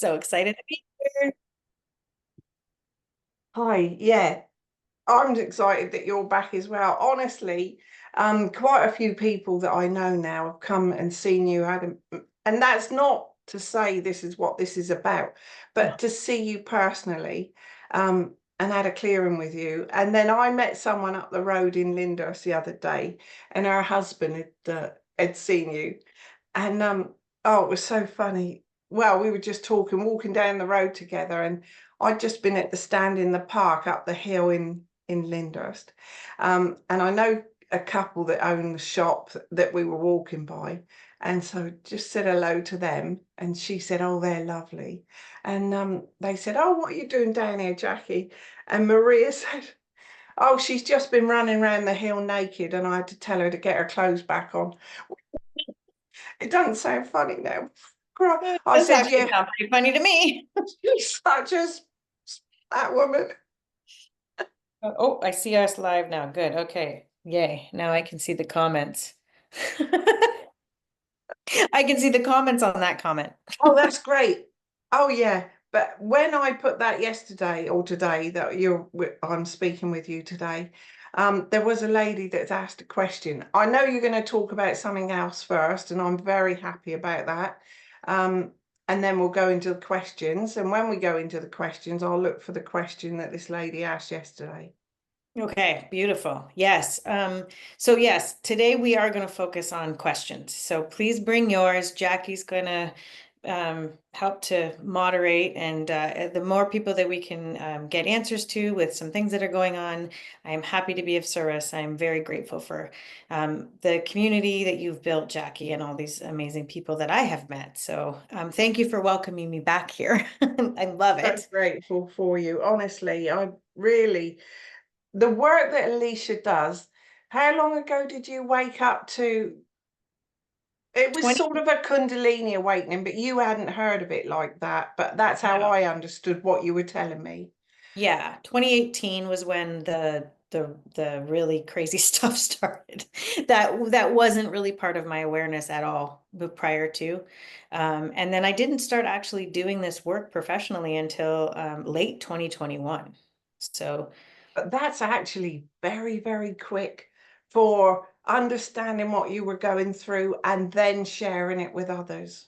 So excited to be here. Hi, yeah, I'm excited that you're back as well. Honestly, quite a few people that I know now have come and seen you, Adam, and that's not to say this is what this is about, but to see you personally, and had a clearing with you. And then I met someone up the road in Lyndhurst the other day, and her husband had seen you, and oh, it was so funny. Well, we were just talking, walking down the road together, and I'd just been at the stand in the park up the hill in Lyndhurst. And I know a couple that own the shop that we were walking by. And so just said hello to them. And she said, "Oh, they're lovely." And they said, "Oh, what are you doing down here, Jackie?" And Maria said, "Oh, she's just been running around the hill naked, and I had to tell her to get her clothes back on." It doesn't sound funny now. It I does said, actually "Yeah, sound pretty funny to me. she's such a that woman." Oh, I see us live now. Good. Okay. Yay. Now I can see the comments. I can see the comments on that comment. Oh, that's great. Oh, yeah. But when I put that yesterday or today that I'm speaking with you today, there was a lady that's asked a question. I know you're going to talk about something else first, and I'm very happy about that. Um, and then we'll go into the questions. And when we go into the questions, I'll look for the question that this lady asked yesterday. Okay, beautiful. Yes. So yes, today we are going to focus on questions. So please bring yours. Jackie's going to help to moderate, and the more people that we can get answers to with some things that are going on, I am happy to be of service. I am very grateful for the community that you've built, Jackie, and all these amazing people that I have met. So thank you for welcoming me back here. I love So it. grateful for you. Honestly, I really, the work that Alicia does, how long ago did you wake up to? It was 20, sort of a Kundalini awakening, but you hadn't heard of it like that. But that's how no. I understood what you were telling me. Yeah, 2018 was when the really crazy stuff started. That wasn't really part of my awareness at all prior to. And then I didn't start actually doing this work professionally until late 2021. So But that's actually very, very quick for understanding what you were going through and then sharing it with others.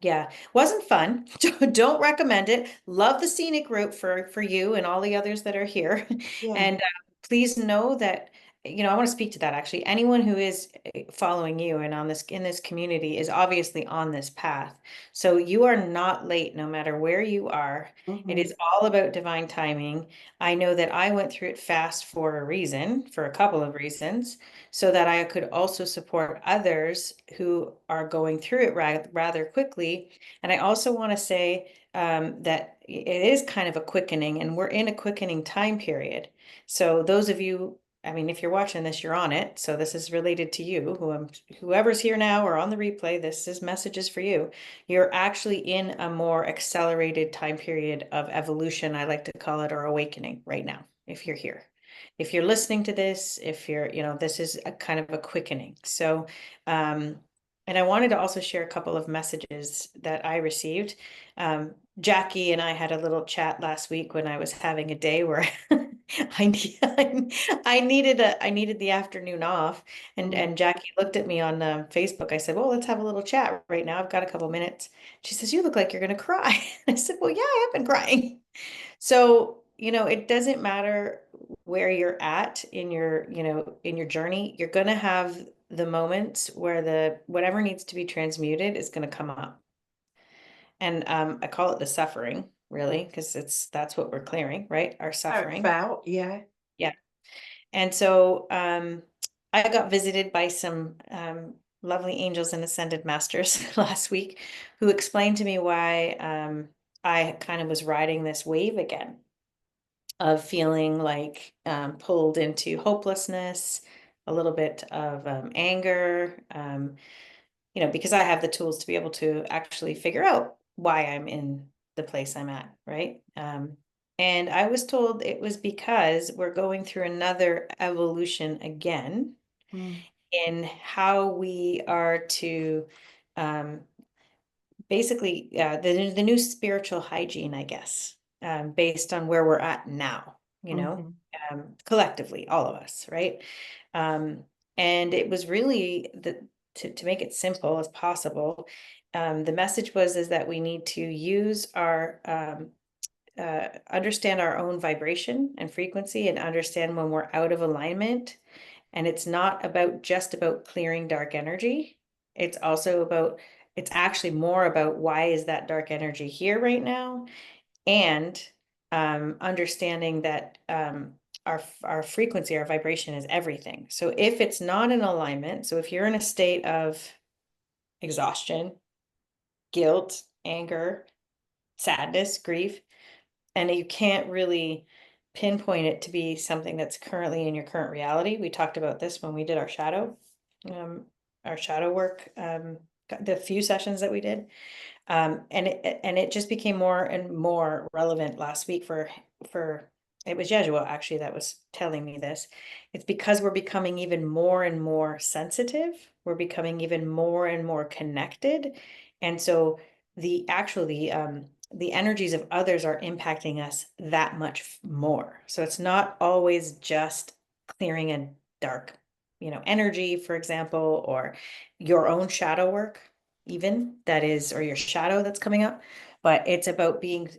yeah, wasn't fun. Don't recommend it. Love the scenic route for you and all the others that are here. Yeah. And please know that, I want to speak to that actually. Anyone who is following you and on this in this community is obviously on this path. So you are not late no matter where you are. It Hmm. is all about divine timing. I know that I went through it fast for a reason, for a couple of reasons, so that I could also support others who are going through it rather quickly. And I also want to say that it is kind of a quickening, and we're in a quickening time period. So those of you, I mean, if you're watching this, you're on it. So this is related to you, whoever's here now or on the replay, this is messages for you. You're actually in a more accelerated time period of evolution, I like to call it, or awakening right now, if you're here. If you're listening to this, if you're, this is a kind of a quickening. So, and I wanted to also share a couple of messages that I received. Jackie and I had a little chat last week when I was having a day where I needed the afternoon off, Mm. and Jackie looked at me on Facebook. I said, "Well, let's have a little chat right now. I've got a couple minutes." She says, "You look like you're going to cry." I said, "Well, yeah, I have been crying." So, it doesn't matter where you're at in your, in your journey, you're going to have the moments where the whatever needs to be transmuted is going to come up. And I call it the suffering, really, because that's what we're clearing, right? Our How it suffering. felt, yeah. Yeah. And so I got visited by some lovely angels and ascended masters last week who explained to me why I kind of was riding this wave again of feeling like pulled into hopelessness, a little bit of anger, because I have the tools to be able to actually figure out why I'm in the place I'm at, right? And I was told it was because we're going through another evolution again Mm. in how we are to um, basically the new spiritual hygiene, I guess, based on where we're at now, Mhm. collectively, all of us, right? Um, and it was really to make it simple as possible. The message was is that we need to use our understand our own vibration and frequency and understand when we're out of alignment. And it's not about just about clearing dark energy. It's also about, it's actually more about why is that dark energy here right now? And understanding that our frequency, our vibration is everything. So if it's not in alignment, so if you're in a state of exhaustion, guilt, anger, sadness, grief, and you can't really pinpoint it to be something that's currently in your current reality. We talked about this when we did um, our shadow work, the few sessions that we did. And it just became more and more relevant last week for it was Yeshua actually that was telling me this. It's because we're becoming even more and more sensitive. We're becoming even more and more connected. And so the energies of others are impacting us that much more. So it's not always just clearing a dark, energy, for example, or your own shadow work even that is, or your shadow that's coming up, but it's about being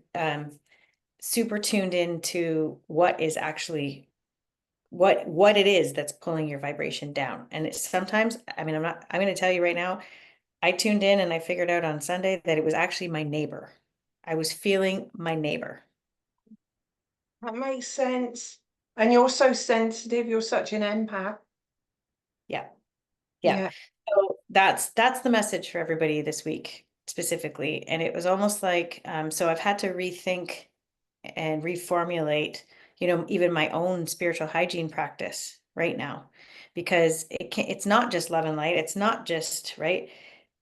super tuned into what is actually what it is that's pulling your vibration down. And it's sometimes, I mean, I'm going to tell you right now, I tuned in and I figured out on Sunday that it was actually my neighbor. I was feeling my neighbor. That makes sense. And you're so sensitive, you're such an empath. Yeah. Yeah. Yeah. So that's the message for everybody this week specifically. And it was almost like, so I've had to rethink and reformulate, even my own spiritual hygiene practice right now, because it's not just love and light. It's not just, right?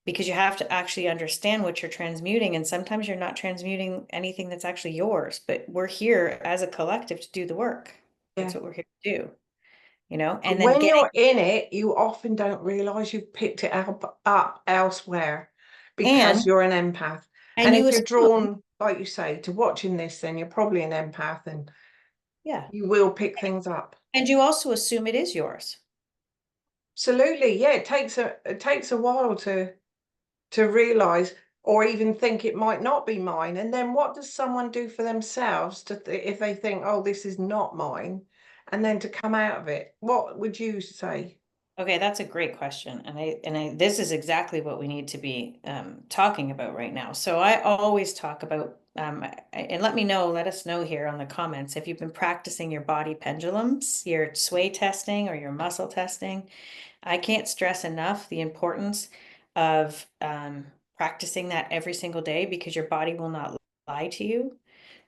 Because you have to actually understand what you're transmuting. And sometimes you're not transmuting anything that's actually yours, but we're here as a collective to do the work. That's Yeah. what we're here to do, But and then when getting, you're in it, you often don't realize you've picked it up elsewhere because and, you're an empath. And and you if you're assume, drawn, like you say, to watching this, then you're probably an empath and yeah. you will pick things up. And you also assume it is yours. Absolutely. Yeah, it takes a while to realize or even think it might not be mine. And then what does someone do for themselves if they think, oh, this is not mine, and then to come out of it? What would you say? Okay, that's a great question. And this is exactly what we need to be talking about right now. So I always talk about, and let us know here on the comments if you've been practicing your body pendulums, your sway testing or your muscle testing. I can't stress enough the importance of practicing that every single day because your body will not lie to you.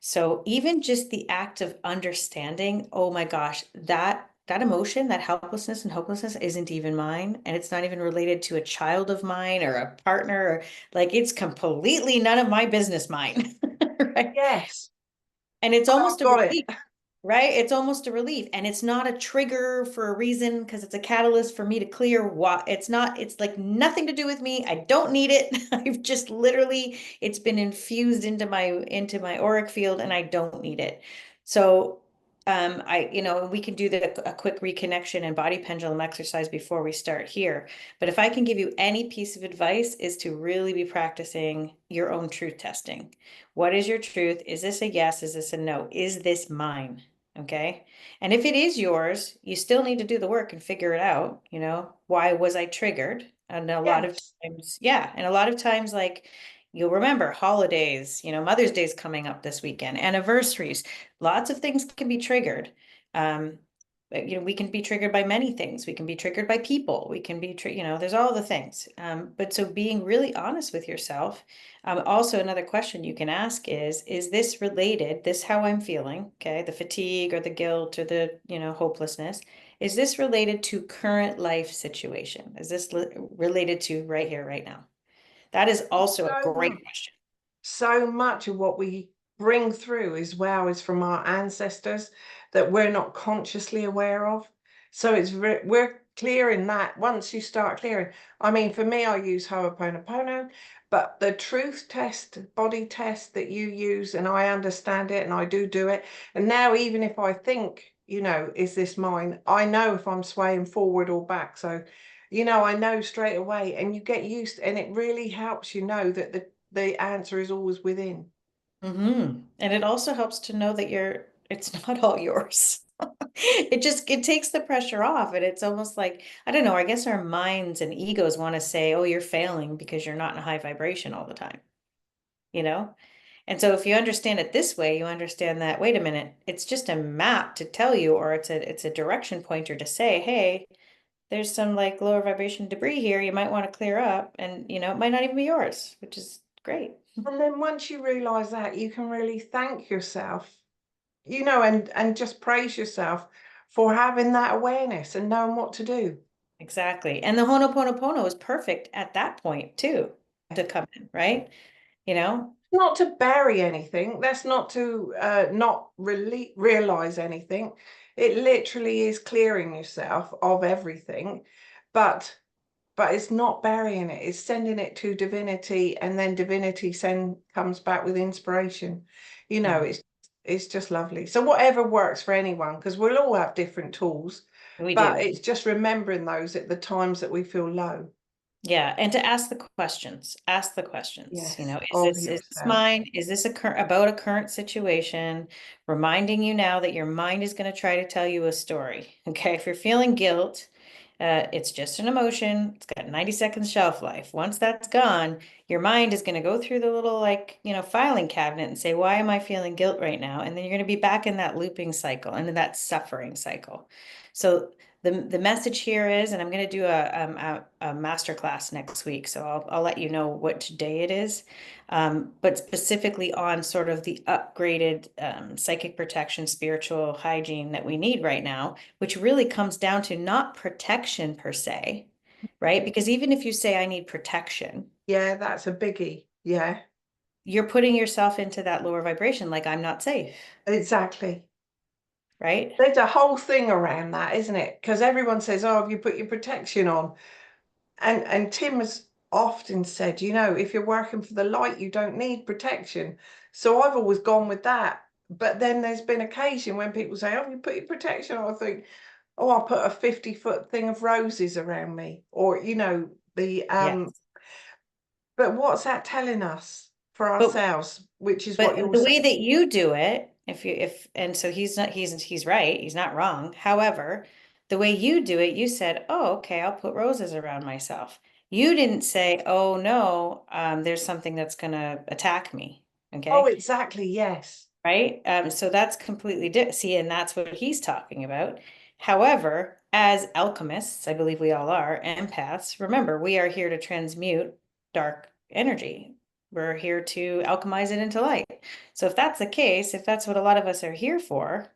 So even just the act of understanding, oh my gosh, that emotion, that helplessness and hopelessness isn't even mine, and it's not even related to a child of mine or a partner, or like it's completely none of my business mine, right? Yes, And it's I've almost a got it. relief, right? It's almost a relief. And it's not a trigger for a reason because it's a catalyst for me to clear what it's not, it's like nothing to do with me. I don't need it. I've just literally, it's been infused into my auric field and I don't need it. So we can do a quick reconnection and body pendulum exercise before we start here. But if I can give you any piece of advice is to really be practicing your own truth testing. What is your truth? Is this a yes? Is this a no? Is this mine? Okay. And if it is yours, you still need to do the work and figure it out. Why was I triggered? And a lot of Yes, times, yeah. And a lot of times, like you'll remember holidays, Mother's Day's coming up this weekend, anniversaries, lots of things can be triggered. But, we can be triggered by many things. We can be triggered by people. We can be, there's all the things. But so being really honest with yourself. Also, another question you can ask is this related, this how I'm feeling, okay, the fatigue or the guilt or the, hopelessness, is this related to current life situation? Is this related to right here, right now? That is also a so great much. question. So much of what we bring through as well is from our ancestors that we're not consciously aware of. So we're clearing that, once you start clearing, I mean, for me, I use Ho'oponopono, but the truth test, body test that you use, and I understand it and I do it. And now, even if I think, is this mine? I know if I'm swaying forward or back. So, I know straight away, and you get used, and it really helps know that the answer is always within. And it also helps to know that it's not all yours. It takes the pressure off. And it's almost like, I don't know, I guess our minds and egos want to say, oh, you're failing because you're not in a high vibration all the time, you know? And so if you understand it this way, you understand that, wait a minute, it's just a map to tell you, or it's a direction pointer to say, hey, there's some like lower vibration debris here you might want to clear up. And it might not even be yours, which is great. And then once you realize that, you can really thank yourself, and just praise yourself for having that awareness and knowing what to do. Exactly. And the Ho'oponopono is perfect at that point too, to come in, right? You know? Not to bury anything, that's not to not really realize anything. It literally is clearing yourself of everything, but it's not burying it, it's sending it to divinity, and then divinity comes back with inspiration. Mhm. It's just lovely. So whatever works for anyone, because we'll all have different tools, We but do. it's just remembering those at the times that we feel low. Yeah, and to ask the questions. Ask the questions. Yes, Is of this yourself. mine? Is this about a current situation? Reminding you now that your mind is going to try to tell you a story. Okay, if you're feeling guilt, it's just an emotion. It's got 90 seconds shelf life. Once that's gone, your mind is going to go through the little like, filing cabinet and say, why am I feeling guilt right now? And then you're going to be back in that looping cycle and in that suffering cycle. So the message here is, and I'm going to do a master class next week, so I'll let you know which day it is, but specifically on sort of the upgraded psychic protection, spiritual hygiene that we need right now, which really comes down to not protection per se, right? Because even if you say I need protection, Yeah, that's a biggie. Yeah, you're putting yourself into that lower vibration, like I'm not safe, exactly. right? There's a whole thing around that, isn't it? Because everyone says, "Oh, have you put your protection on?" And Tim has often said, if you're working for the light, you don't need protection. So I've always gone with that. But then there's been occasion when people say, "Oh, you put your protection on." I think, "Oh, I'll put a 50-foot thing of roses around me," or the Yes. But what's that telling us for But ourselves? Which is what But you're the way saying. that you do it, and so he's right, he's not wrong. However, the way you do it, you said, "Oh, okay, I'll put roses around myself." You didn't say, "Oh no, there's something that's gonna attack me." Oh, Okay, exactly. Yes. right? So that's completely see, and that's what he's talking about. However, as alchemists, I believe we all are, empaths, remember, we are here to transmute dark energy. We're here to alchemize it into light. So if that's the case, if that's what a lot of us are here for,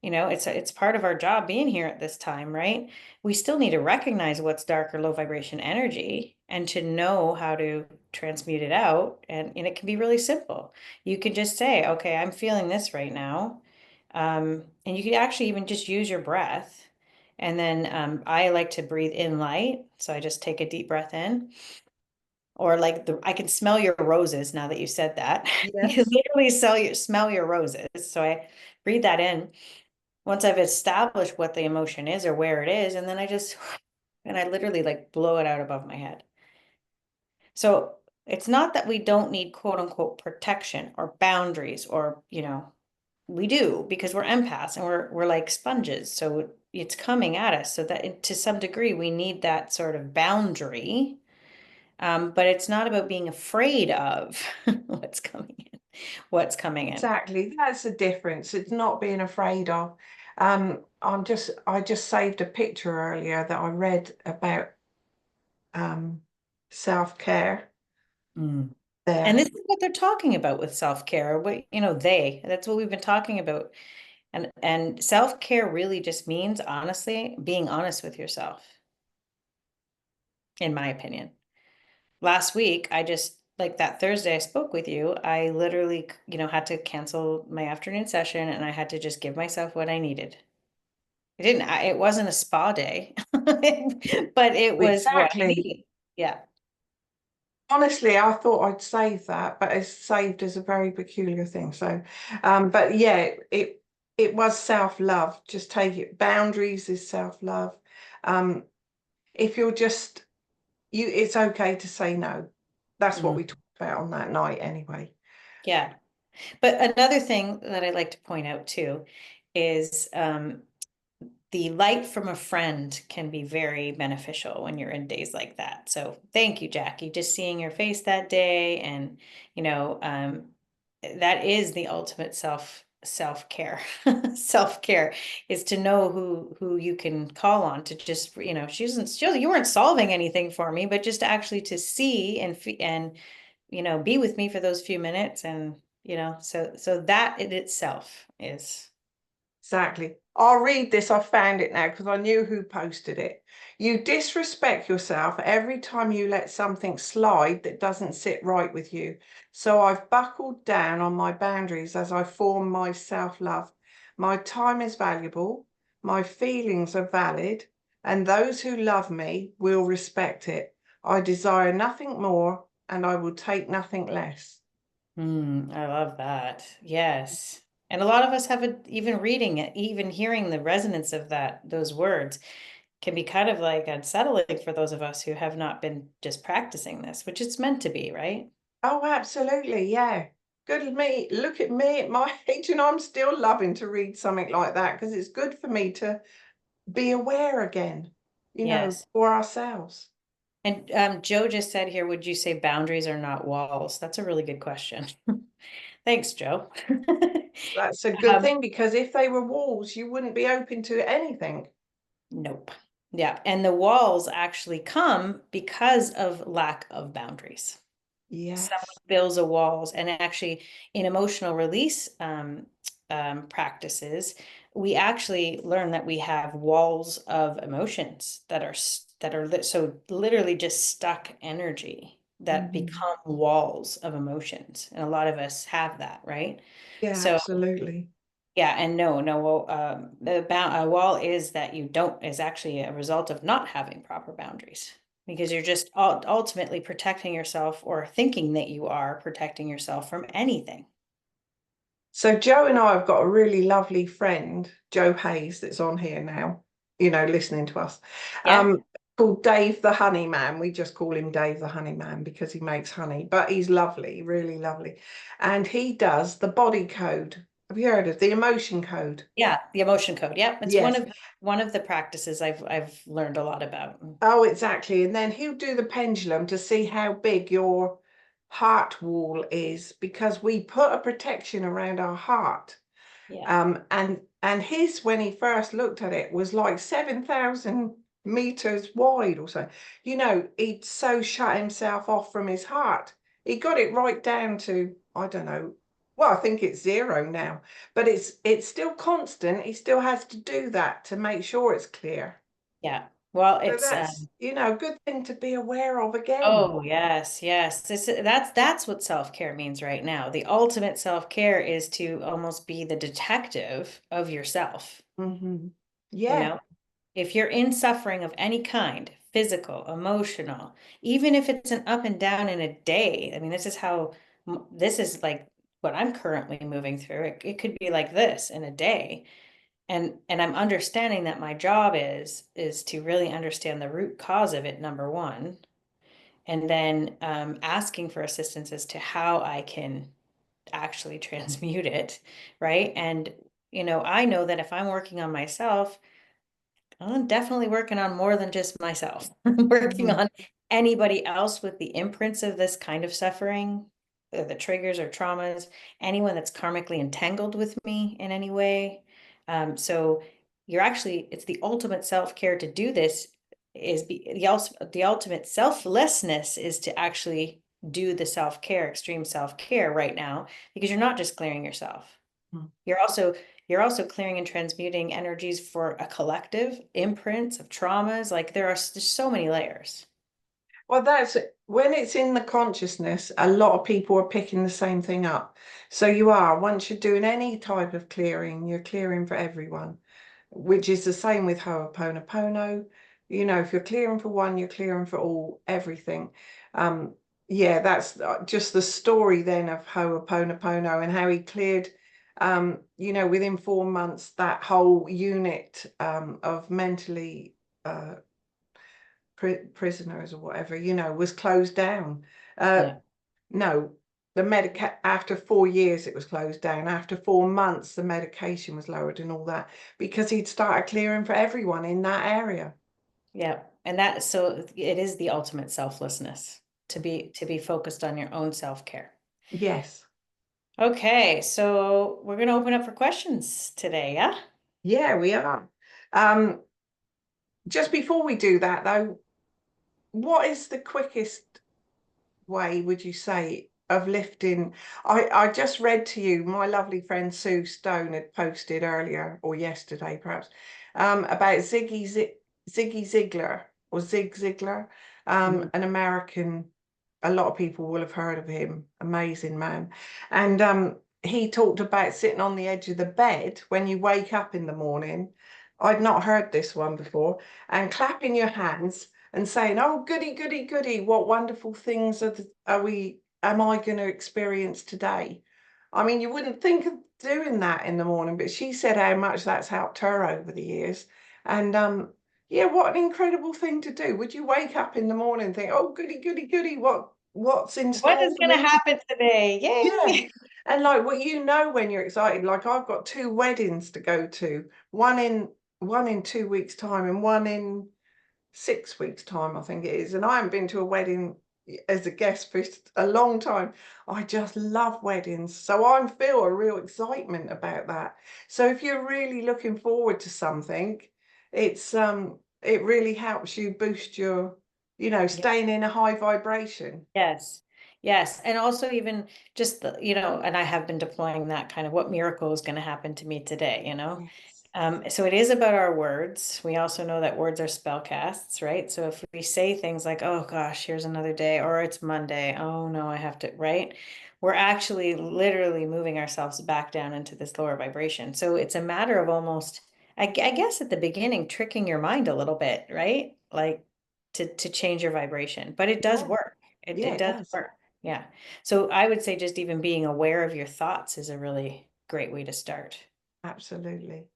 it's part of our job being here at this time, right? We still need to recognize what's dark or low vibration energy and to know how to transmute it out. And it can be really simple. You can just say, okay, I'm feeling this right now. And you could actually even just use your breath. And then I like to breathe in light. So I just take a deep breath in. Or like I can smell your roses now that you said that. You can Yes. literally smell your roses. So I breathe that in once I've established what the emotion is or where it is, and then and I literally like blow it out above my head. So it's not that we don't need quote unquote protection or boundaries or, we do because we're empaths and we're like sponges. So it's coming at us. So that to some degree we need that sort of boundary. But it's not about being afraid of what's coming in. Exactly. That's the difference. It's not being afraid of. I just saved a picture earlier that I read about um self-care Mm. And this there. is what they're talking about with self-care. That's what we've been talking about. And self-care really just means honestly being honest with yourself, in my opinion. Last week, I just like that Thursday I spoke with you, I literally, had to cancel my afternoon session and I had to just give myself what I needed. It wasn't a spa day, but it was what I Exactly. needed. Yeah. Honestly, I thought I'd save that, but it's saved as a very peculiar thing. So, but yeah, it was self-love. Just take it. Boundaries is self-love. Um, if you're just you, it's okay to say no. That's what Mm, we talked about on that night anyway. yeah. But another thing that I'd like to point out too is the light from a friend can be very beneficial when you're in days like that. So thank you, Jackie. Just seeing your face that day, and you know, that is the ultimate self-care. Self-care is to know who you can call on to just, you weren't solving anything for me, but just actually to see and be with me for those few minutes, and so that in itself is. Exactly. I'll read this. I found it now because I knew who posted it. You disrespect yourself every time you let something slide that doesn't sit right with you. So I've buckled down on my boundaries as I form my self-love. My time is valuable, my feelings are valid, and those who love me will respect it. I desire nothing more, and I will take nothing less. I love that. Yes. And a lot of us haven't even reading it, even hearing the resonance of those words can be kind of like unsettling for those of us who have not been just practicing this, which it's meant to be, right? Oh, absolutely. Yeah. Good at me. Look at me at my age, and I'm still loving to read something like that because it's good for me to be aware again, Yes. for ourselves. And Joe just said here, would you say boundaries are not walls? That's a really good question. Thanks, Joe. That's a good Um, thing because if they were walls, you wouldn't be open to anything. nope. Yeah. And the walls actually come because of lack of boundaries. Someone Yes. builds a walls, and actually in emotional release practices, we actually learn that we have walls of emotions so literally just stuck energy that Mhm. become walls of emotions, and a lot of us have that, right? Yeah, So absolutely. yeah, and no, a wall is actually a result of not having proper boundaries, because you're just ultimately protecting yourself, or thinking that you are protecting yourself from anything. So Joe and I have got a really lovely friend, Joe Hayes, that's on here now, listening to us. Yeah. Called Dave the Honey Man. We just call him Dave the Honey Man because he makes honey, but he's lovely, really lovely. And he does the body code. Have you heard of the emotion code? Yeah, the emotion code. Yeah, it's Yes. one of the practices I've learned a lot about. Oh, exactly. And then he'll do the pendulum to see how big your heart wall is because we put a protection around our heart. Yeah. And his, when he first looked at it, was like 7,000 meters wide or so. He'd so shut himself off from his heart. He got it right down to, I don't know. Well, I think it's zero now, but it's still constant. He still has to do that to make sure it's clear. Yeah. Well, So it's that's, a good thing to be aware of again. oh yes, yes. That's what self-care means right now. The ultimate self-care is to almost be the detective of yourself, Hmm. you Yeah. know? If you're in suffering of any kind, physical, emotional, even if it's an up and down in a day, I mean, this is like what I'm currently moving through. It could be like this in a day. And I'm understanding that my job is to really understand the root cause of it, number one, and then asking for assistance as to how I can actually transmute it, right? And I know that if I'm working on myself, I'm definitely working on more than just myself. I'm working Mhm. on anybody else with the imprints of this kind of suffering, the triggers or traumas, anyone that's karmically entangled with me in any way. So it's the ultimate self-care to do this the ultimate selflessness is to actually do the self-care, extreme self-care right now, because you're not just clearing yourself. You're also you're also clearing and transmuting energies for a collective imprints of traumas. Like there's so many layers. Well, that's when it's in the consciousness, a lot of people are picking the same thing up. So once you're doing any type of clearing, you're clearing for everyone. which is the same with Ho'oponopono. You know, if you're clearing for one, you're clearing for all, everything. Um, yeah, that's just the story then of Ho'oponopono and how he cleared, you know, within 4 months, that whole unit of mentally prisoners or whatever, you know, was closed down. Uh, Yeah. no, the medica after 4 years it was closed down. After 4 months, the medication was lowered and all that because he'd started clearing for everyone in that area. Yeah. And that, so it is the ultimate selflessness to be focused on your own self-care. Yes. Okay, so we're gonna open up for questions today, yeah? Yeah, we are. Um, just before we do that though, what is the quickest way, would you say, of lifting? I just read to you, my lovely friend Sue Stone had posted earlier or yesterday perhaps, about Ziggy Ziglar or Zig Ziglar, Mhm. an American. A lot of people will have heard of him, amazing man. And he talked about sitting on the edge of the bed when you wake up in the morning. I'd not heard this one before, and clapping your hands and saying, "Oh, goody, goody, goody! What wonderful things am I going to experience today?" I mean, you wouldn't think of doing that in the morning, but she said how much that's helped her over the years. And yeah, what an incredible thing to do. Would you wake up in the morning and think, "Oh, goody, goody, goody! What's in What store is for gonna me today?" happen today? Yeah. Yay! And like what, you know, when you're excited, like I've got two weddings to go to, one in 2 weeks' time and one in 6 weeks' time, I think it is. And I haven't been to a wedding as a guest for a long time. I just love weddings. So I feel a real excitement about that. So if you're really looking forward to something, it really helps you boost your, you know, staying in a high vibration. Yes. Yes. And also even just the, and I have been deploying that kind of what miracle is going to happen to me today, you know? Yes. So it is about our words. We also know that words are spell casts, right? So if we say things like, oh gosh, here's another day, or it's Monday, oh no, I have to, right? We're actually literally moving ourselves back down into this lower vibration. So it's a matter of almost, I guess at the beginning, tricking your mind a little bit, right? Like to change your vibration, but it does Yeah. work. Yeah, It it does does. work. Yeah. So I would say just even being aware of your thoughts is a really great way to start. Absolutely.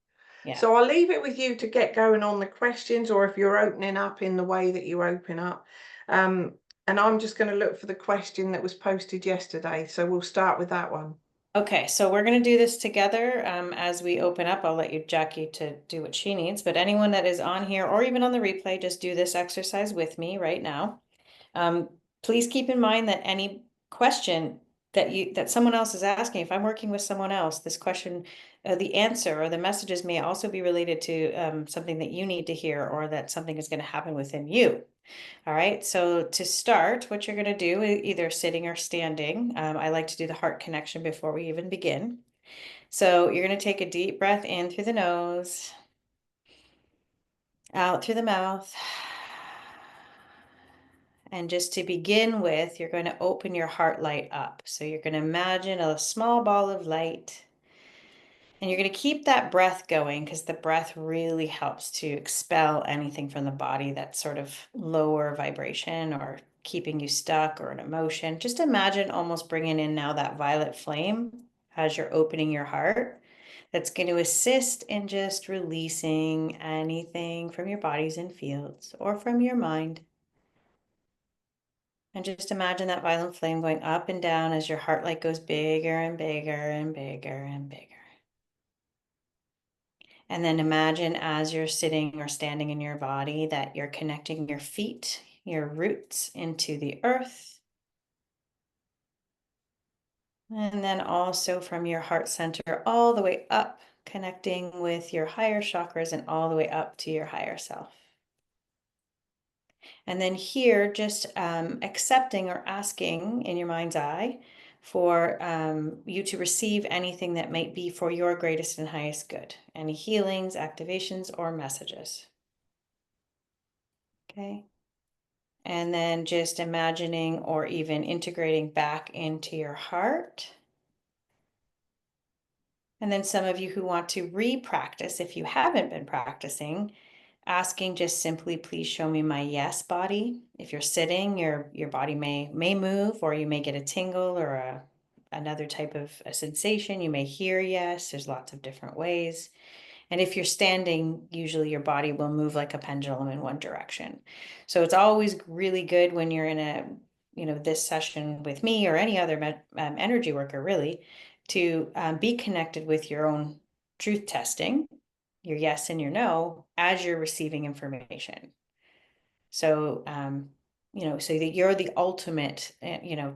Yeah. So I'll leave it with you to get going on the questions, or if you're opening up in the way that you open up. Um, and I'm just going to look for the question that was posted yesterday. So we'll start with that one. Okay, so we're going to do this together as we open up. I'll let you, Jackie, to do what she needs, but anyone that is on here or even on the replay, just do this exercise with me right now. Um, please keep in mind that any question that someone else is asking, if I'm working with someone else, this question, the answer or the messages may also be related to something that you need to hear or that something is going to happen within you. All right, so to start, what you're going to do, either sitting or standing, I like to do the heart connection before we even begin. So you're going to take a deep breath in through the nose, out through the mouth. And just to begin with, you're going to open your heart light up. So you're going to imagine a small ball of light. And you're going to keep that breath going because the breath really helps to expel anything from the body that's sort of lower vibration or keeping you stuck or an emotion. Just imagine almost bringing in now that violet flame as you're opening your heart. That's going to assist in just releasing anything from your bodies and fields or from your mind. And just imagine that violet flame going up and down as your heart light goes bigger and bigger and bigger and bigger. And then imagine as you're sitting or standing in your body that you're connecting your feet, your roots into the earth. And then also from your heart center all the way up, connecting with your higher chakras and all the way up to your higher self. And then here, just accepting or asking in your mind's eye for you to receive anything that might be for your greatest and highest good, any healings, activations, or messages. Okay. And then just imagining or even integrating back into your heart. And then some of you who want to re-practice, if you haven't been practicing, asking just simply, please show me my yes body. If you're sitting, your body may move, or you may get a tingle or another type of a sensation. You may hear yes. There's lots of different ways. And if you're standing, usually your body will move like a pendulum in one direction. So it's always really good when you're in this session with me or any other energy worker, really, to be connected with your own truth testing, your yes and your no, as you're receiving information. So, so that you're the ultimate, you're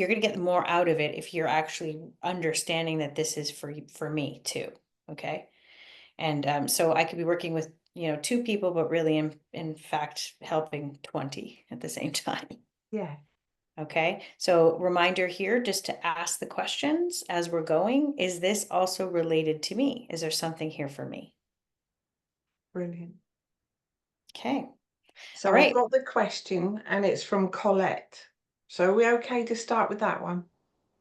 going to get more out of it if you're actually understanding that this is for me too. Okay. And so I could be working with, two people, but really in fact helping 20 at the same time. Yeah, Okay. So reminder here, just to ask the questions as we're going, is this also related to me? Is there something here for me? brilliant. Okay. All So I've right. got the question and it's from Colette. So are we okay to start with that one?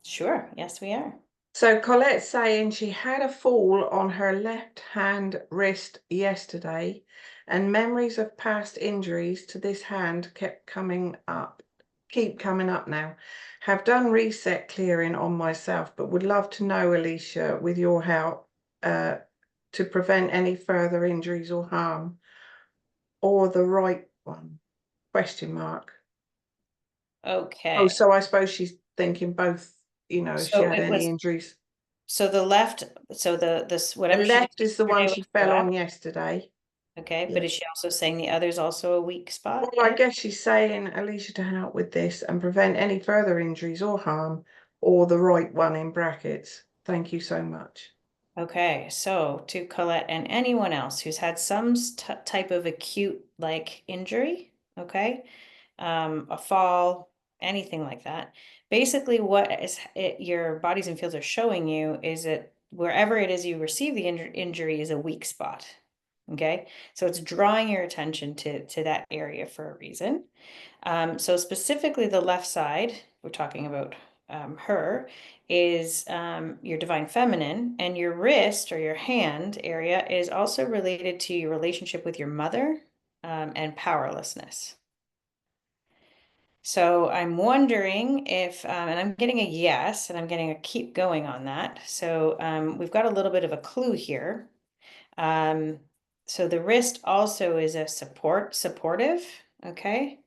Sure. Yes, we are. So Colette's saying she had a fall on her left hand wrist yesterday, and memories of past injuries to this hand keep coming up now. Have done reset clearing on myself, but would love to know, Alicia, with your help, to prevent any further injuries or harm, or the right one? Question mark. Oh, Okay. so I suppose she's thinking both, if she So had it any was, injuries. so the left, so this, The whatever she did left is the one yesterday she was the fell left. on yesterday. Okay. Yeah. But is she also saying the other's also a weak Well, spot? I guess she's saying, Alicia, to help with this and prevent any further injuries or harm, or the right one in brackets. Thank you so much. Okay, so to Colette and anyone else who's had some type of acute like injury, okay, a fall, anything like that. Basically, your bodies and fields are showing you is that wherever it is you receive the injury is a weak spot. Okay, so it's drawing your attention to that area for a reason. So specifically the left side, we're talking about her, is your divine feminine, and your wrist or your hand area is also related to your relationship with your mother and powerlessness. So I'm wondering if, and I'm getting a yes, and I'm getting a keep going on that. So we've got a little bit of a clue here. Um, so the wrist also is a supportive, okay?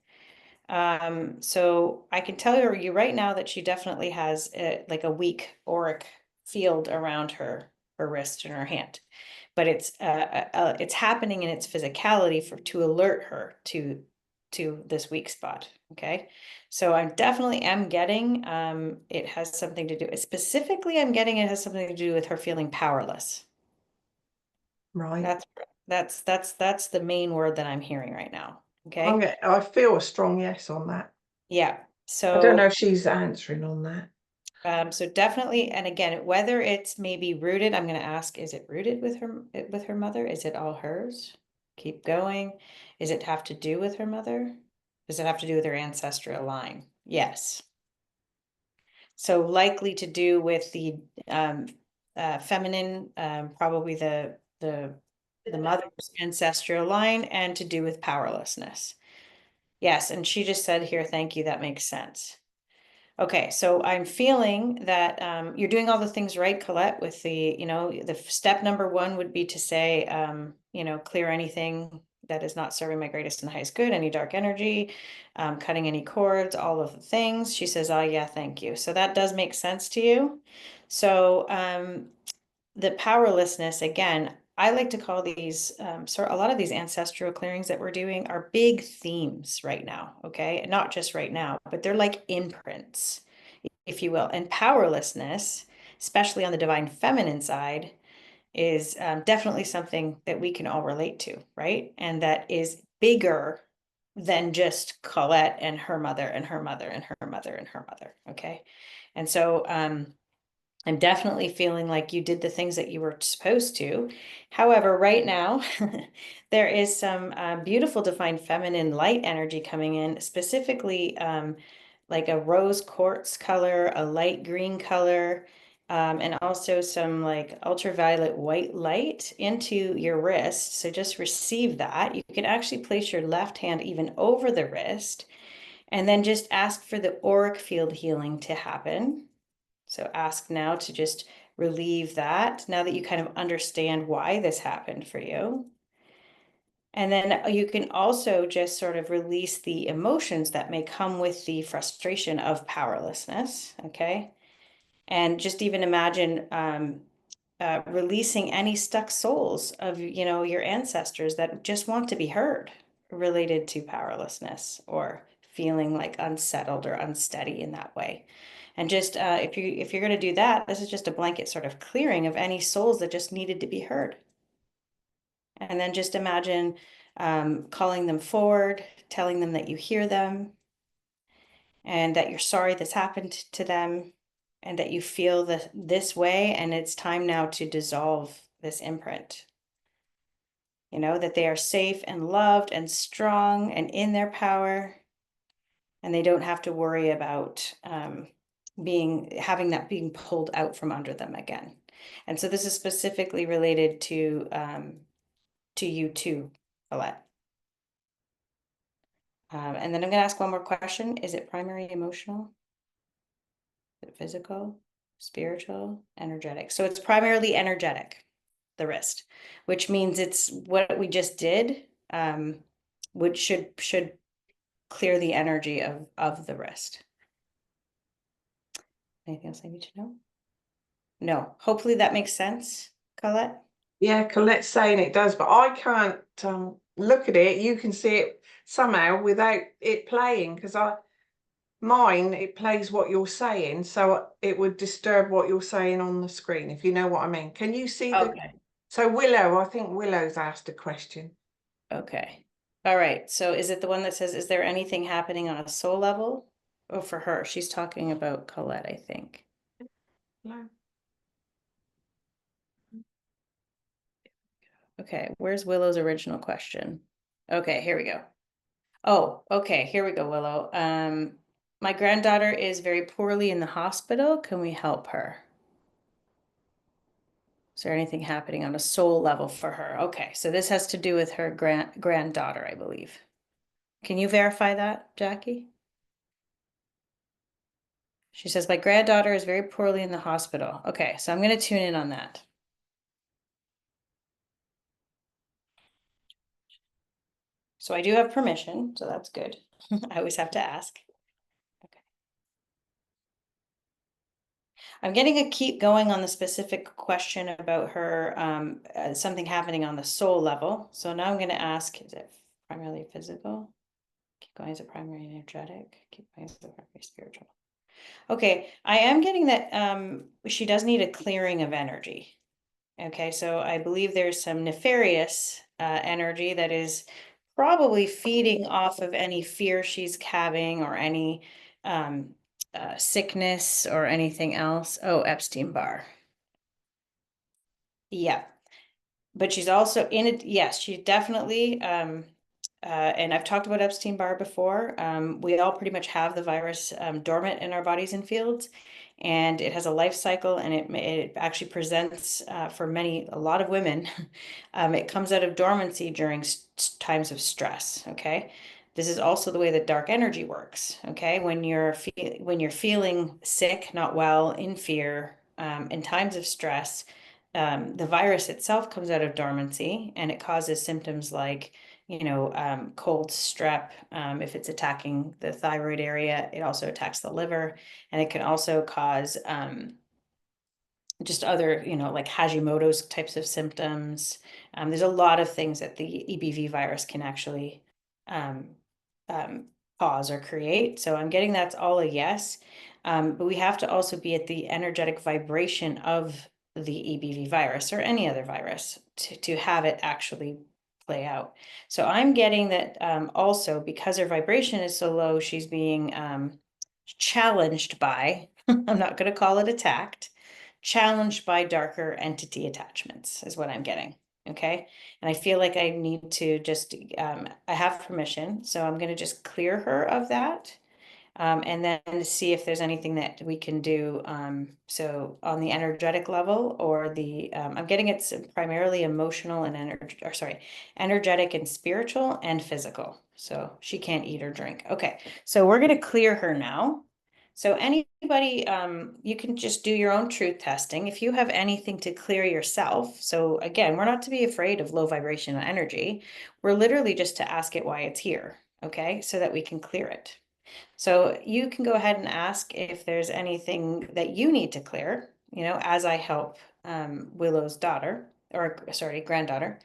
So I can tell you right now that she definitely has like a weak auric field around her wrist and her hand, but it's happening in its physicality to alert her to this weak spot. Okay, so I definitely am getting it has something to do specifically. I'm getting it has something to do with her feeling powerless. Right. That's that's the main word that I'm hearing right now. Okay, I feel a strong yes on that. yeah. I don't know So if she's answering on that. So definitely, and again, whether it's maybe rooted, I'm going to ask, is it rooted with her mother? Is it all hers? Keep going. Is it have to do with her mother? Does it have to do with her ancestral line? Yes. So likely to do with the um, feminine, probably the mother's ancestral line, and to do with powerlessness. Yes, and she just said here, thank you. That makes sense. Okay, so I'm feeling that you're doing all the things right, Colette, with the step number one would be to say, clear anything that is not serving my greatest and highest good, any dark energy, cutting any cords, all of the things. She says, oh yeah, thank you. So that does make sense to you. So the powerlessness, again, I like to call these, a lot of these ancestral clearings that we're doing are big themes right now, okay? Not just right now, but they're like imprints, if you will. And powerlessness, especially on the divine feminine side, is definitely something that we can all relate to, right? And that is bigger than just Colette and her mother and her mother and her mother and her mother, okay? And so, I'm definitely feeling like you did the things that you were supposed to. However, right now, there is some beautiful divine feminine light energy coming in, specifically like a rose quartz color, a light green color. and also some like ultraviolet white light into your wrist. So just receive that. You can actually place your left hand even over the wrist and then just ask for the auric field healing to happen. So ask now to just relieve that now that you kind of understand why this happened for you. And then you can also just sort of release the emotions that may come with the frustration of powerlessness. Okay. And just even imagine releasing any stuck souls of, your ancestors that just want to be heard related to powerlessness or feeling like unsettled or unsteady in that way. And just if you're going to do that, this is just a blanket sort of clearing of any souls that just needed to be heard. And then just imagine calling them forward, telling them that you hear them and that you're sorry this happened to them and that you feel this way and it's time now to dissolve this imprint. That they are safe and loved and strong and in their power and they don't have to worry about having that being pulled out from under them again. And so this is specifically related to you too, Alette. And then I'm going to ask one more question. Is it primary emotional? Is it physical, spiritual, energetic? So it's primarily energetic, the wrist, which means it's what we just did, which should clear the energy of the wrist. Anything else I need to know? No. Hopefully that makes sense, Colette. Yeah, Colette's saying it does, but I can't look at it. You can see it somehow without it playing, because mine, it plays what you're saying, so it would disturb what you're saying on the screen, if you know what I mean. Can you see Okay. so Willow, I think Willow's asked a question. Okay. All right. So is it the one that says, is there anything happening on a soul level? Oh, for her. She's talking about Colette, I think. No. Okay. Where's Willow's original question? Okay, here we go. Oh, okay. Here we go, Willow. My granddaughter is very poorly in the hospital. Can we help her? Is there anything happening on a soul level for her? Okay, so this has to do with her granddaughter, I believe. Can you verify that, Jackie? She says, my granddaughter is very poorly in the hospital. Okay, so I'm going to tune in on that. So I do have permission, so that's good. I always have to ask. Okay. I'm getting a keep going on the specific question about her, something happening on the soul level. So now I'm going to ask, is it primarily physical? Keep going, is it primary energetic? Keep going, is it primary spiritual? Okay, I am getting that she does need a clearing of energy. Okay, so I believe there's some nefarious energy that is probably feeding off of any fear she's having or any um, sickness or anything else. Oh, Epstein-Barr. Yeah, but she's also in it. Yes, she definitely. And I've talked about Epstein-Barr before. We all pretty much have the virus dormant in our bodies and fields, and it has a life cycle, and it actually presents for a lot of women. It comes out of dormancy during times of stress. Okay, this is also the way that dark energy works. Okay, when you're feeling sick, not well, in fear, in times of stress. The virus itself comes out of dormancy and it causes symptoms like, cold, strep. If it's attacking the thyroid area, it also attacks the liver, and it can also cause just other, like Hashimoto's types of symptoms. There's a lot of things that the EBV virus can actually um, um, cause or create. So I'm getting that's all a yes. But we have to also be at the energetic vibration of the EBV virus or any other virus to have it actually play out. So I'm getting that also because her vibration is so low, she's being challenged by, I'm not going to call it attacked, challenged by darker entity attachments is what I'm getting. Okay. And I feel like I need to just, I have permission. So I'm going to just clear her of that. And then see if there's anything that we can do. So on the energetic level or I'm getting it's primarily emotional and energetic and spiritual and physical. So she can't eat or drink. Okay, so we're going to clear her now. So anybody, you can just do your own truth testing. If you have anything to clear yourself. So again, we're not to be afraid of low vibrational energy. We're literally just to ask it why it's here. Okay, so that we can clear it. So you can go ahead and ask if there's anything that you need to clear, as I help Willow's daughter, or sorry, granddaughter.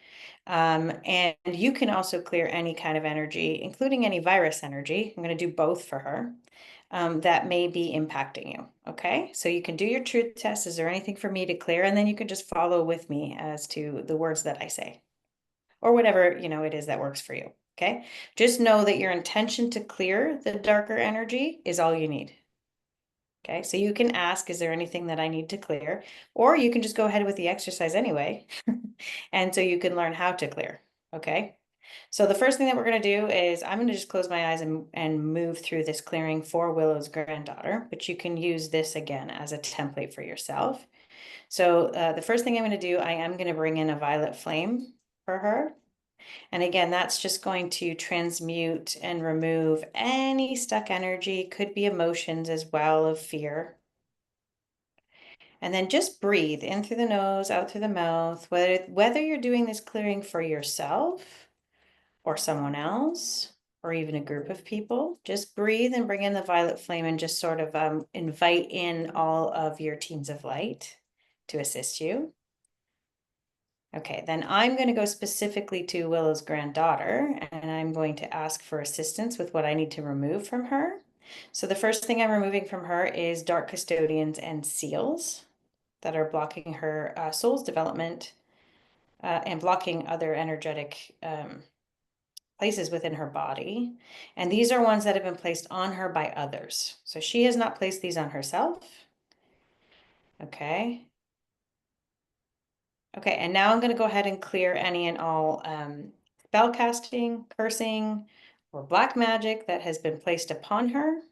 And you can also clear any kind of energy, including any virus energy. I'm going to do both for her, that may be impacting you. Okay, so you can do your truth test. Is there anything for me to clear? And then you can just follow with me as to the words that I say, or whatever, it is that works for you. Okay. Just know that your intention to clear the darker energy is all you need. Okay. So you can ask, is there anything that I need to clear? Or you can just go ahead with the exercise anyway. And so you can learn how to clear. Okay. So the first thing that we're going to do is I'm going to just close my eyes and move through this clearing for Willow's granddaughter, but you can use this again as a template for yourself. So the first thing I'm going to do, I am going to bring in a violet flame for her. And again, that's just going to transmute and remove any stuck energy, could be emotions as well of fear. And then just breathe in through the nose, out through the mouth, whether you're doing this clearing for yourself or someone else, or even a group of people, just breathe and bring in the violet flame and just sort of invite in all of your teams of light to assist you. Okay, then I'm going to go specifically to Willow's granddaughter, and I'm going to ask for assistance with what I need to remove from her. So the first thing I'm removing from her is dark custodians and seals that are blocking her soul's development, and blocking other energetic places within her body. And these are ones that have been placed on her by others. So she has not placed these on herself. Okay. Okay, and now I'm going to go ahead and clear any and all spell casting, cursing, or black magic that has been placed upon her,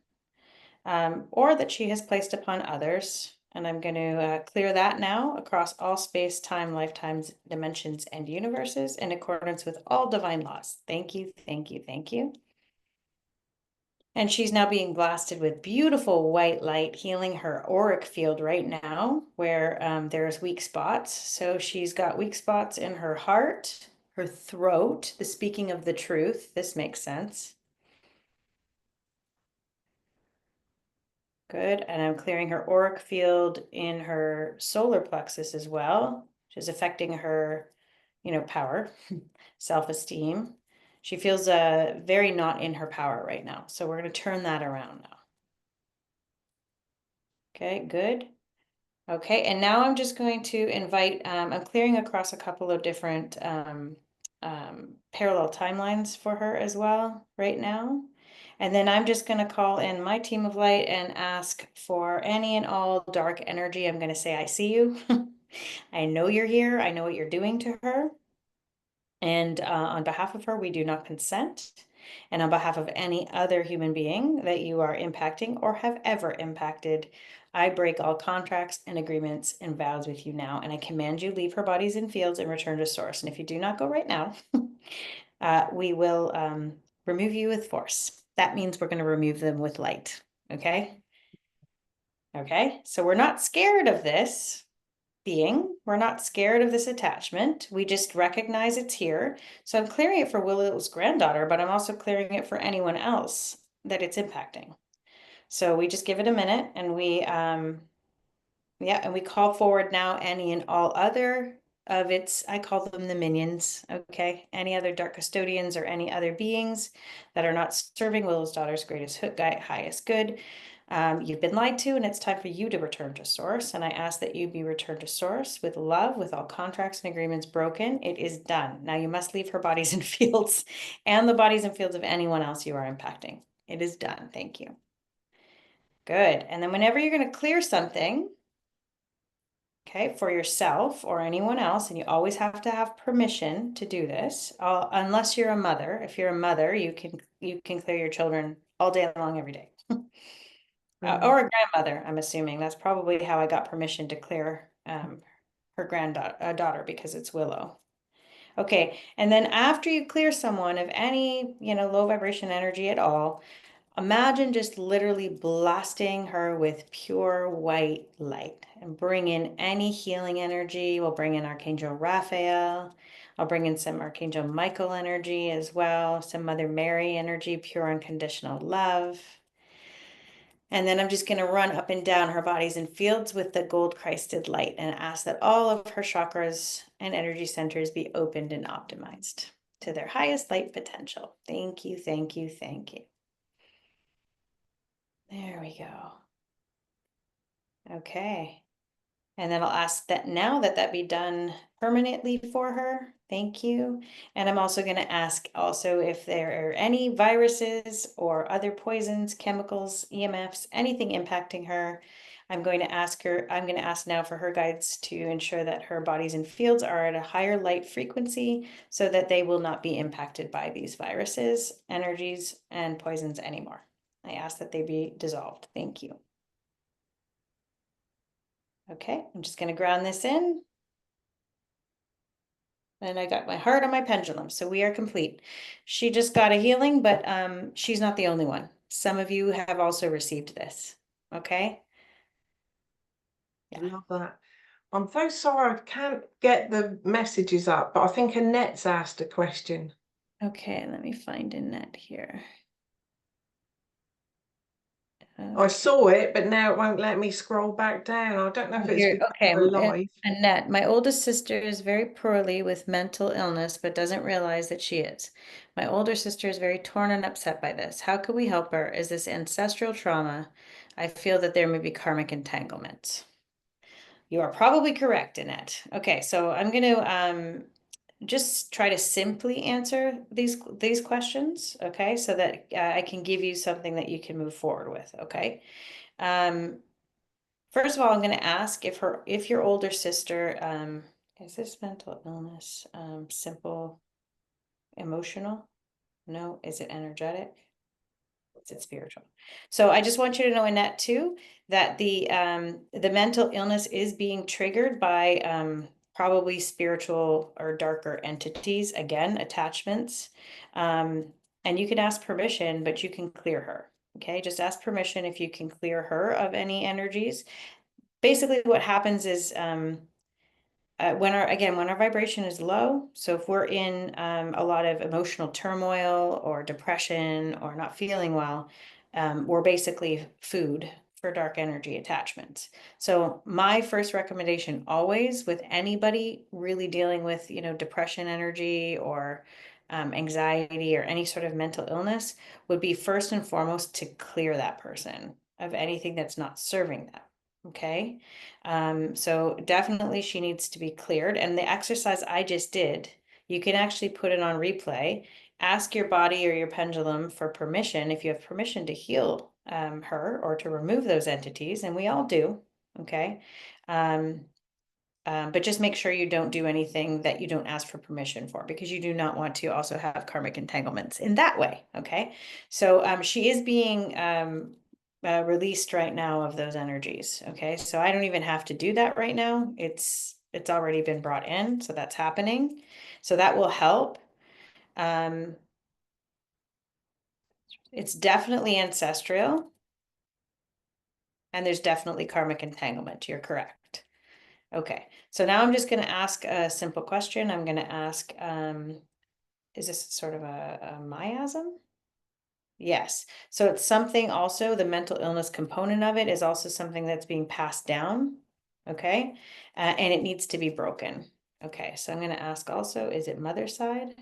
or that she has placed upon others. And I'm going to clear that now across all space, time, lifetimes, dimensions, and universes in accordance with all divine laws. Thank you, thank you, thank you. And she's now being blasted with beautiful white light, healing her auric field right now, where there's weak spots. So she's got weak spots in her heart, her throat, the speaking of the truth. This makes sense. Good. And I'm clearing her auric field in her solar plexus as well, which is affecting her, power, self-esteem. She feels very not in her power right now. So we're going to turn that around now. Okay, good. Okay, and now I'm just going to invite, I'm clearing across a couple of different parallel timelines for her as well right now. And then I'm just going to call in my team of light and ask for any and all dark energy. I'm going to say, I see you. I know you're here. I know what you're doing to her. And on behalf of her, we do not consent. And on behalf of any other human being that you are impacting or have ever impacted, I break all contracts and agreements and vows with you now. And I command you leave her bodies and fields and return to source. And if you do not go right now, we will remove you with force. That means we're going to remove them with light. Okay. Okay. So we're not scared of this being. We're not scared of this attachment. We just recognize it's here. So I'm clearing it for Willow's granddaughter, but I'm also clearing it for anyone else that it's impacting. So we just give it a minute and and we call forward now any and all other of its, I call them the minions, okay? Any other dark custodians or any other beings that are not serving Willow's daughter's greatest highest good. You've been lied to, and it's time for you to return to source. And I ask that you be returned to source with love, with all contracts and agreements broken. It is done. Now you must leave her bodies and fields and the bodies and fields of anyone else you are impacting. It is done. Thank you. Good. And then whenever you're going to clear something, okay, for yourself or anyone else, and you always have to have permission to do this, unless you're a mother. If you're a mother, you can clear your children all day long, every day. Mm. Or a grandmother, I'm assuming. That's probably how I got permission to clear her granddaughter daughter because it's Willow. Okay, and then after you clear someone of any, low vibration energy at all, imagine just literally blasting her with pure white light and bring in any healing energy. We'll bring in Archangel Raphael. I'll bring in some Archangel Michael energy as well, some Mother Mary energy, pure unconditional love. And then I'm just going to run up and down her bodies in fields with the gold Christed light and ask that all of her chakras and energy centers be opened and optimized to their highest light potential. Thank you, thank you, thank you. There we go. Okay. And then I'll ask that now that be done permanently for her. Thank you. And I'm also going to ask also if there are any viruses or other poisons, chemicals, EMFs, anything impacting her. I'm going to ask now for her guides to ensure that her bodies and fields are at a higher light frequency so that they will not be impacted by these viruses, energies, and poisons anymore. I ask that they be dissolved. Thank you. Okay, I'm just going to ground this in. And I got my heart on my pendulum, so we are complete. She just got a healing, but she's not the only one. Some of you have also received this. Okay? I Yeah. love that. I'm so sorry I can't get the messages up, but I think Annette's asked a question. Okay, let me find Annette here. I Okay. saw it, but now it won't let me scroll back down. I don't know if Oh, it's here, because okay. we're live. Annette, my oldest sister is very poorly with mental illness, but doesn't realize that she is. My older sister is very torn and upset by this. How can we help her? Is this ancestral trauma? I feel that there may be karmic entanglements. You are probably correct, Annette. Okay, so I'm going to just try to simply answer these questions, okay, so that I can give you something that you can move forward with, okay? Um, First of all, I'm going to ask if your older sister is this mental illness simple, emotional? No, is it energetic? Is it spiritual? So I just want you to know, Annette, too, that the mental illness is being triggered by probably spiritual or darker entities, again, attachments. And you can ask permission, but you can clear her. Okay, just ask permission if you can clear her of any energies. Basically, what happens is when our vibration is low, so if we're in a lot of emotional turmoil or depression or not feeling well, we're basically food for dark energy attachments. So my first recommendation always with anybody really dealing with, depression energy or anxiety or any sort of mental illness would be first and foremost to clear that person of anything that's not serving them. Okay. So definitely she needs to be cleared. And the exercise I just did, you can actually put it on replay. Ask your body or your pendulum for permission, if you have permission to heal her or to remove those entities, and we all do. Okay. Um, but just make sure you don't do anything that you don't ask for permission for, because you do not want to also have karmic entanglements in that way. Okay. So she is being released right now of those energies. Okay. So I don't even have to do that right now. It's already been brought in. So that's happening. So that will help. Um, it's definitely ancestral, and there's definitely karmic entanglement. You're correct. Okay, so now I'm just going to ask a simple question. I'm going to ask, is this sort of a miasm? Yes. So it's something also, the mental illness component of it is also something that's being passed down. Okay, and it needs to be broken. Okay, so I'm going to ask also, is it mother side?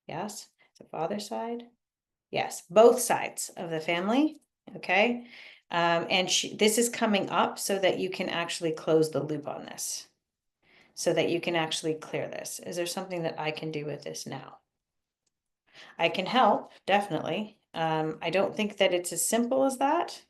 Yes. Is it father side? Yes, both sides of the family. Okay. And this is coming up so that you can actually close the loop on this, so that you can actually clear this. Is there something that I can do with this now? I can help, definitely. I don't think that it's as simple as that.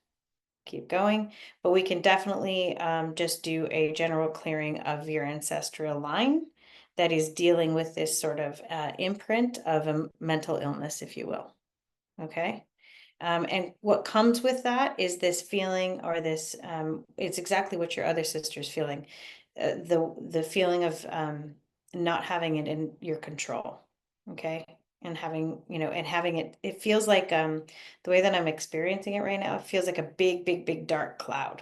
Keep going, but we can definitely just do a general clearing of your ancestral line that is dealing with this sort of imprint of a mental illness, if you will. Okay. And what comes with that is this feeling, or this, it's exactly what your other sister's feeling, the feeling of not having it in your control, okay? And having, and having it, it feels like the way that I'm experiencing it right now, it feels like a big, big, big dark cloud,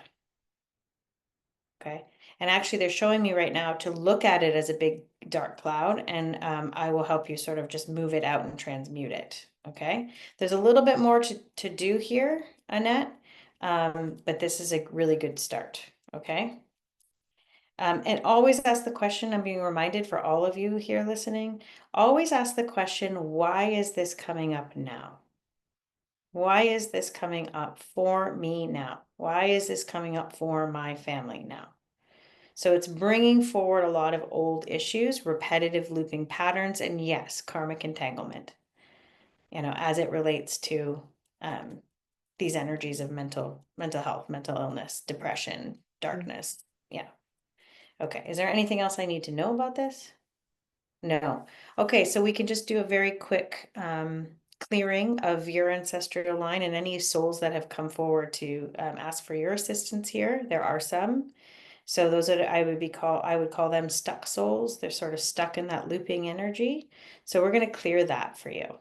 okay? And actually, they're showing me right now to look at it as a big dark cloud, and I will help you sort of just move it out and transmute it, okay? There's a little bit more to do here, Annette, but this is a really good start, okay? And always ask the question, I'm being reminded for all of you here listening, always ask the question, why is this coming up now? Why is this coming up for me now? Why is this coming up for my family now? So it's bringing forward a lot of old issues, repetitive looping patterns, and yes, karmic entanglement, as it relates to um, these energies of mental health, mental illness, depression, darkness. Yeah. Okay. Is there anything else I need to know about this? No. Okay, so we can just do a very quick clearing of your ancestral line and any souls that have come forward to ask for your assistance here. There are some. So those are I would call them stuck souls. They're sort of stuck in that looping energy. So we're going to clear that for you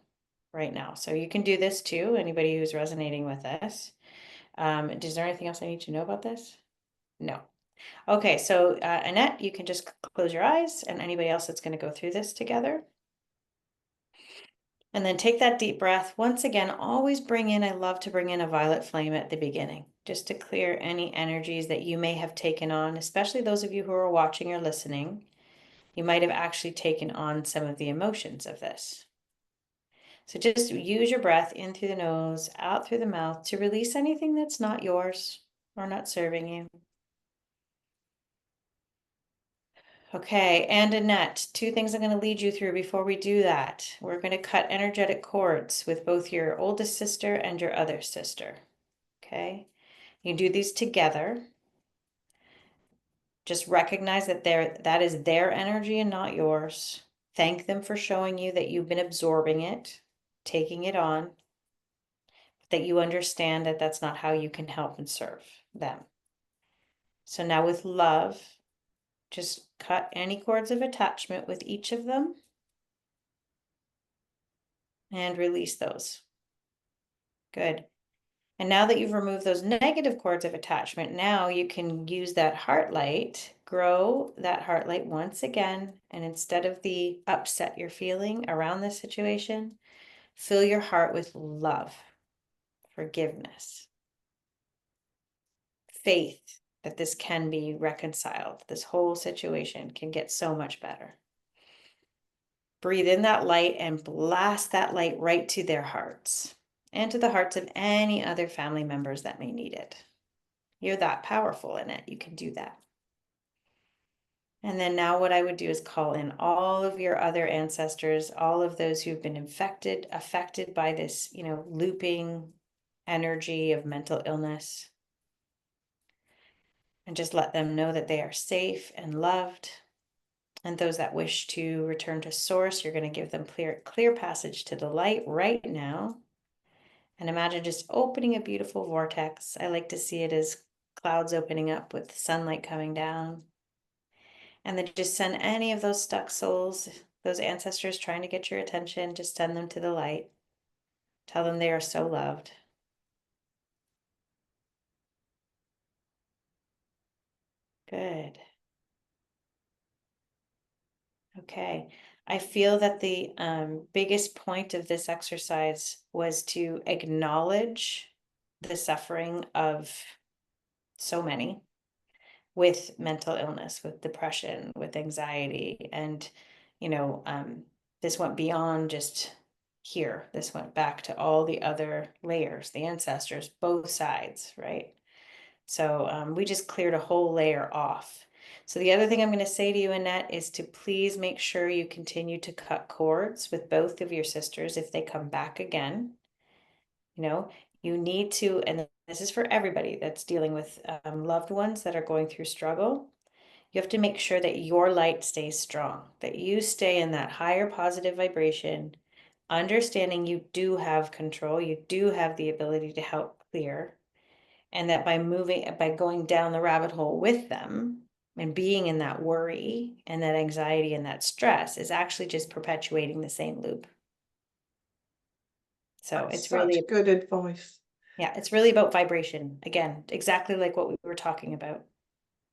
right now. So you can do this too, anybody who's resonating with this. Is there anything else I need to know about this? No. Okay, so Annette, you can just close your eyes, and anybody else that's going to go through this together. And then take that deep breath. Once again, always I love to bring in a violet flame at the beginning, just to clear any energies that you may have taken on, especially those of you who are watching or listening. You might have actually taken on some of the emotions of this. So just use your breath in through the nose, out through the mouth to release anything that's not yours or not serving you. Okay, and Annette, two things I'm going to lead you through before we do that. We're going to cut energetic cords with both your oldest sister and your other sister. Okay, you do these together. Just recognize that that is their energy and not yours. Thank them for showing you that you've been absorbing it, taking it on, that you understand that that's not how you can help and serve them. So now with love, just cut any cords of attachment with each of them and release those. Good. And now that you've removed those negative cords of attachment, now you can use that heart light, grow that heart light once again. And instead of the upset you're feeling around this situation, fill your heart with love, forgiveness, faith that this can be reconciled. This whole situation can get so much better. Breathe in that light and blast that light right to their hearts and to the hearts of any other family members that may need it. You're that powerful in it. You can do that. And then now what I would do is call in all of your other ancestors, all of those who've been affected by this, looping energy of mental illness. And just let them know that they are safe and loved. And those that wish to return to source, you're going to give them clear passage to the light right now. And imagine just opening a beautiful vortex. I like to see it as clouds opening up with sunlight coming down. And then just send any of those stuck souls, those ancestors trying to get your attention, just send them to the light. Tell them they are so loved. Good. Okay. I feel that the biggest point of this exercise was to acknowledge the suffering of so many with mental illness, with depression, with anxiety. And, this went beyond just here. This went back to all the other layers, the ancestors, both sides, right? So we just cleared a whole layer off. So the other thing I'm going to say to you, Annette, is to please make sure you continue to cut cords with both of your sisters if they come back again. You need to, and this is for everybody that's dealing with loved ones that are going through struggle. You have to make sure that your light stays strong, that you stay in that higher positive vibration, understanding you do have control, you do have the ability to help clear, and that by going down the rabbit hole with them and being in that worry and that anxiety and that stress is actually just perpetuating the same loop. So That's it's such really, good advice. yeah, it's really about vibration. Again, exactly like what we were talking about.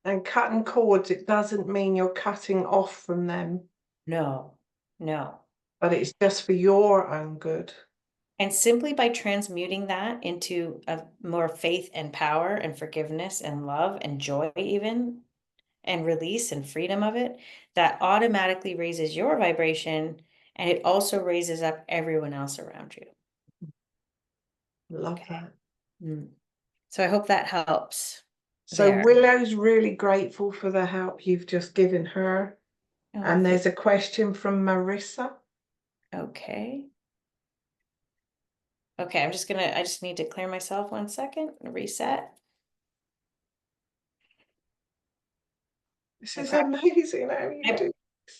And cutting cords, it doesn't mean you're cutting off from them, No, no. but it's just for your own good. And simply by transmuting that into a more faith and power and forgiveness and love and joy, even and release and freedom of it, that automatically raises your vibration and it also raises up everyone else around you. Love Okay. that. Mm. So I hope that helps So there. Willow's really grateful for the help you've just given her. Oh, And there's a question from Marissa. okay. Okay, I just need to clear myself 1 second and reset. This I is practice. amazing how you do.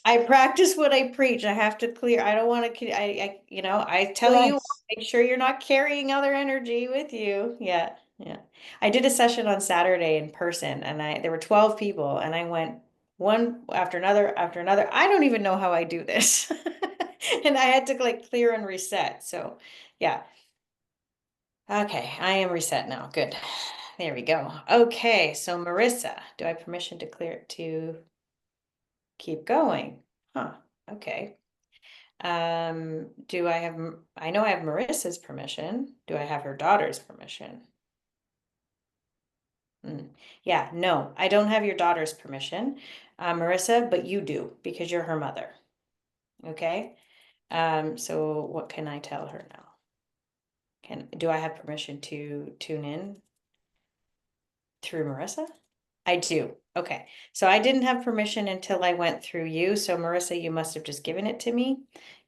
I practice what I preach. I have to clear. I don't want to, I tell you, Yes. make sure you're not carrying other energy with you. Yeah. Yeah. I did a session on Saturday in person and there were 12 people and I went one after another after another. I don't even know how I do this. And I had to like clear and reset. So yeah. Okay. I am reset now. Good. There we go. Okay. So Marissa, do I have permission to clear it to keep going? Huh. Okay. I know I have Marissa's permission. Do I have her daughter's permission? Yeah, no, I don't have your daughter's permission, Marissa, but you do because you're her mother. Okay. So what can I tell her now? Do I have permission to tune in through Marissa? I do. Okay. So I didn't have permission until I went through you. So Marissa, you must have just given it to me.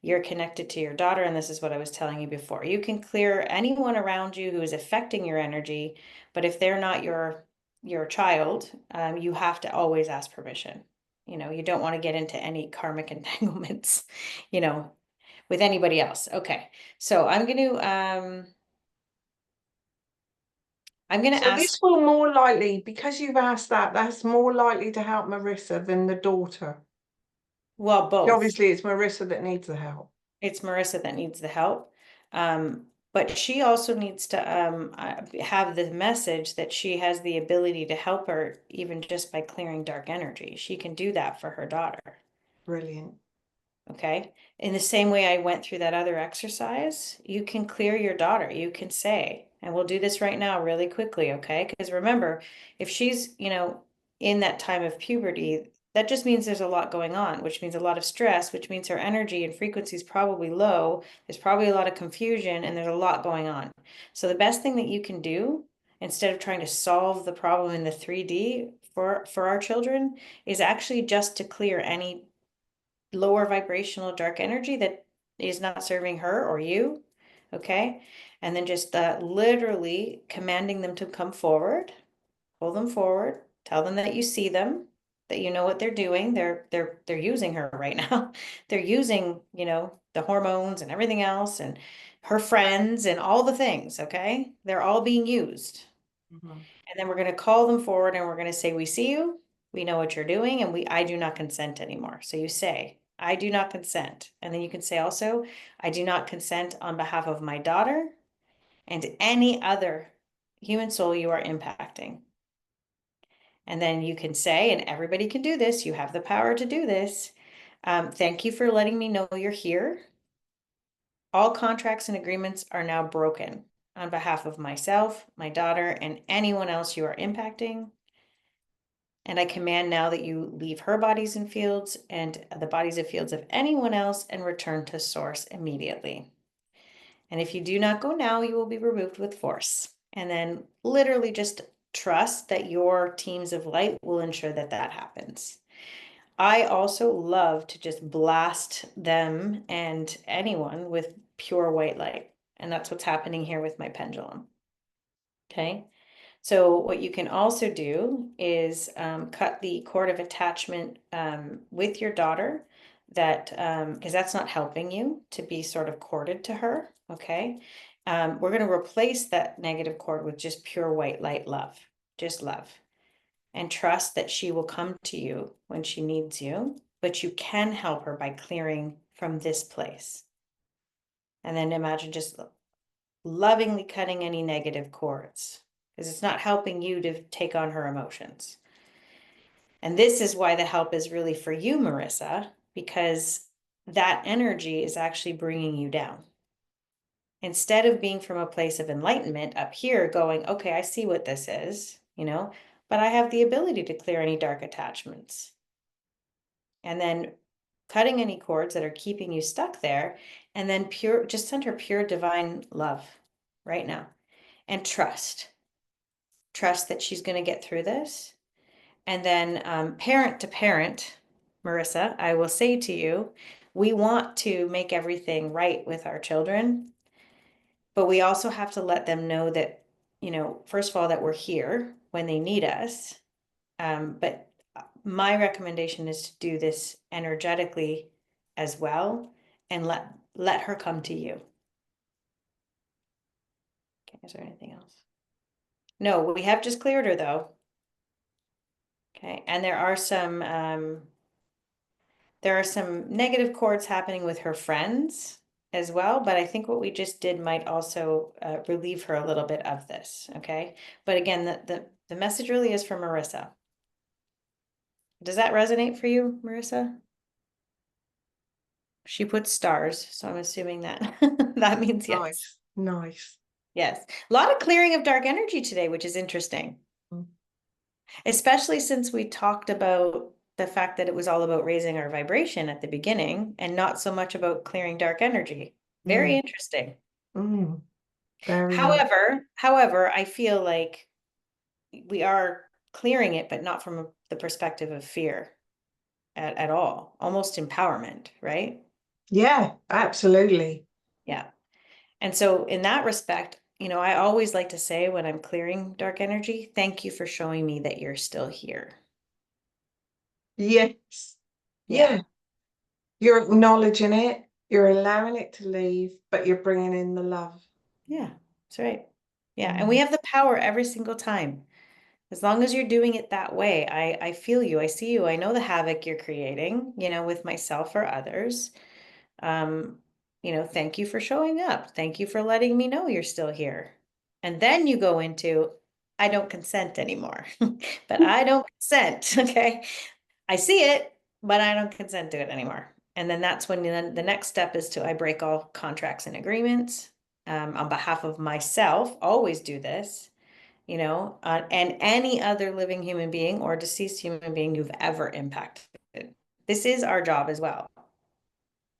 You're connected to your daughter, and this is what I was telling you before. You can clear anyone around you who is affecting your energy, but if they're not your child, you have to always ask permission. You don't want to get into any karmic entanglements, you know, with anybody else. Okay. So I'm gonna So ask, this will more likely, because you've asked that, that's more likely to help Marissa than the daughter. well, both. Obviously, it's Marissa that needs the help. It's Marissa that needs the help. But she also needs to have the message that she has the ability to help her even just by clearing dark energy. She can do that for her daughter. Brilliant. Okay. In the same way I went through that other exercise, you can clear your daughter. You can say, and we'll do this right now really quickly, okay? Because remember, if she's, in that time of puberty, that just means there's a lot going on, which means a lot of stress, which means her energy and frequency is probably low. There's probably a lot of confusion and there's a lot going on. So the best thing that you can do, instead of trying to solve the problem in the 3D for our children, is actually just to clear any lower vibrational dark energy that is not serving her or you. Okay. And then just literally commanding them to come forward, pull them forward, tell them that you see them, that you know what they're doing. They're using her right now. They're using, the hormones and everything else and her friends and all the things. Okay. They're all being used. Mhm. And then we're going to call them forward and we're going to say, we see you, we know what you're doing, and I do not consent anymore. So you say, I do not consent. And then you can say also, I do not consent on behalf of my daughter and any other human soul you are impacting. And then you can say, and everybody can do this, you have the power to do this. Thank you for letting me know you're here. All contracts and agreements are now broken on behalf of myself, my daughter, and anyone else you are impacting. And I command now that you leave her bodies and fields and the bodies and fields of anyone else and return to source immediately. And if you do not go now, you will be removed with force. And then literally just trust that your teams of light will ensure that that happens. I also love to just blast them and anyone with pure white light. And that's what's happening here with my pendulum. Okay. So what you can also do is cut the cord of attachment with your daughter that, because that's not helping you to be sort of corded to her, okay? We're going to replace that negative cord with just pure white light love, just love, and trust that she will come to you when she needs you, but you can help her by clearing from this place. And then imagine just lovingly cutting any negative cords because it's not helping you to take on her emotions. And this is why the help is really for you, Marissa, because that energy is actually bringing you down. Instead of being from a place of enlightenment up here, going, okay, I see what this is, but I have the ability to clear any dark attachments. And then cutting any cords that are keeping you stuck there, and then just send her pure divine love right now. And trust that she's going to get through this. And then parent to parent, Marissa, I will say to you, we want to make everything right with our children, but we also have to let them know that, first of all, that we're here when they need us. But my recommendation is to do this energetically as well and let her come to you. Okay, is there anything else? No, we have just cleared her though. Okay, and there are some negative chords happening with her friends as well, but I think what we just did might also relieve her a little bit of this, okay? But again, the message really is for Marissa. Does that resonate for you, Marissa? She puts stars, so I'm assuming that that means yes. Nice, nice. Yes. A lot of clearing of dark energy today, which is interesting, Mm. especially since we talked about the fact that it was all about raising our vibration at the beginning and not so much about clearing dark energy. Very Mm. interesting. Mm. Very much. However, I feel like we are clearing it, but not from the perspective of fear at all, almost empowerment, right? Yeah, absolutely. Yeah. And so in that respect, I always like to say when I'm clearing dark energy, thank you for showing me that you're still here. Yes. Yeah. Yeah. You're acknowledging it, you're allowing it to leave, but you're bringing in the love. Yeah. That's right. Yeah. And we Mm. have the power every single time. As long as you're doing it that way, I feel you, I see you, I know the havoc you're creating, with myself or others. Um, thank you for showing up. Thank you for letting me know you're still here. And then you go into, I don't consent anymore, but I don't consent. Okay. I see it, but I don't consent to it anymore. And then that's when the next step is I break all contracts and agreements on behalf of myself, always do this, and any other living human being or deceased human being you've ever impacted. This is our job as well,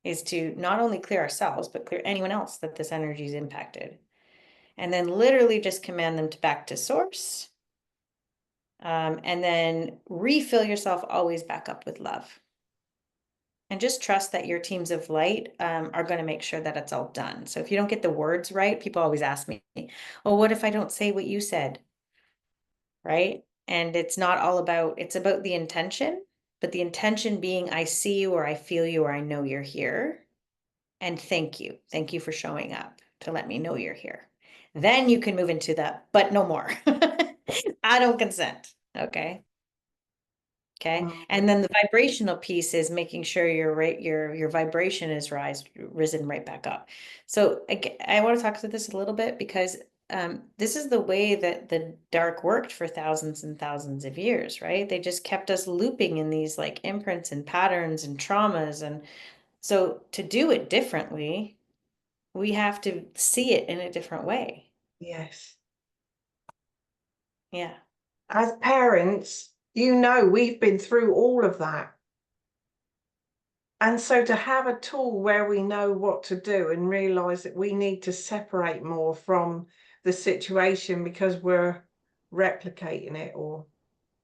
is to not only clear ourselves, but clear anyone else that this energy is impacted. And then literally just command them back to source. And then refill yourself always back up with love. And just trust that your teams of light are going to make sure that it's all done. So if you don't get the words right, people always ask me, well, what if I don't say what you said? Right? And it's not all about, it's about the intention, but the intention being, I see you or I feel you or I know you're here. And thank you. Thank you for showing up to let me know you're here. Then you can move into the, but no more. I don't consent. Okay. Okay. And then the vibrational piece is making sure your vibration is risen right back up. So I want to talk to this a little bit because this is the way that the dark worked for thousands and thousands of years, right? They just kept us looping in these like imprints and patterns and traumas. And so to do it differently, we have to see it in a different way. Yes. Yeah. As parents, we've been through all of that. And so to have a tool where we know what to do and realize that we need to separate more from the situation because we're replicating it or,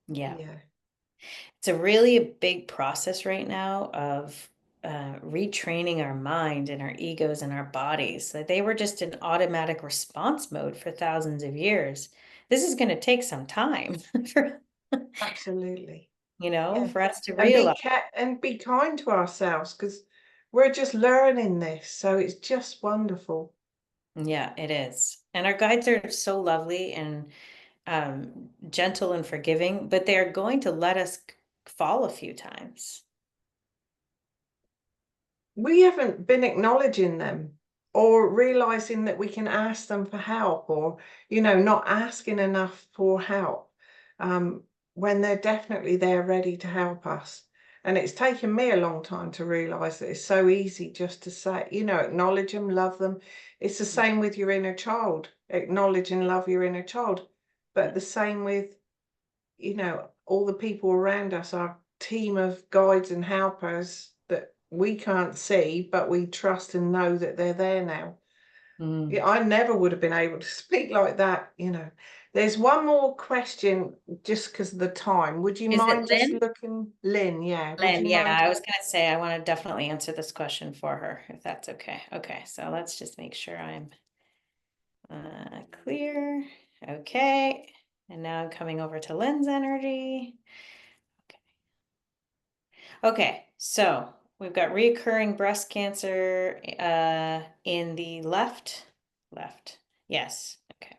Yeah. yeah, It's a really a big process right now of retraining our mind and our egos and our bodies. That they were just in automatic response mode for thousands of years. This is going to take some time. absolutely. Yeah. for us to And realize. be kind to ourselves because we're just learning this. So it's just wonderful. Yeah, it is. And our guides are so lovely and gentle and forgiving, but they're going to let us fall a few times. We haven't been acknowledging them or realizing that we can ask them for help or, not asking enough for help um, when they're definitely there ready to help us. And it's taken me a long time to realize that it's so easy just to say, acknowledge them, love them. It's the same with your inner child, acknowledge and love your inner child. But the same with, all the people around us, our team of guides and helpers that we can't see, but we trust and know that they're there now. Mm. Yeah, I never would have been able to speak like that. There's one more question just because of the time. Would you Is it mind just Lynn? looking, Lynn? Yeah, would Lynn, you yeah, mind? I was gonna say I want to definitely answer this question for her, if that's okay. Okay, so let's just make sure I'm clear. Okay, and now I'm coming over to Lynn's energy. Okay, so we've got reoccurring breast cancer in the left. Yes. Okay.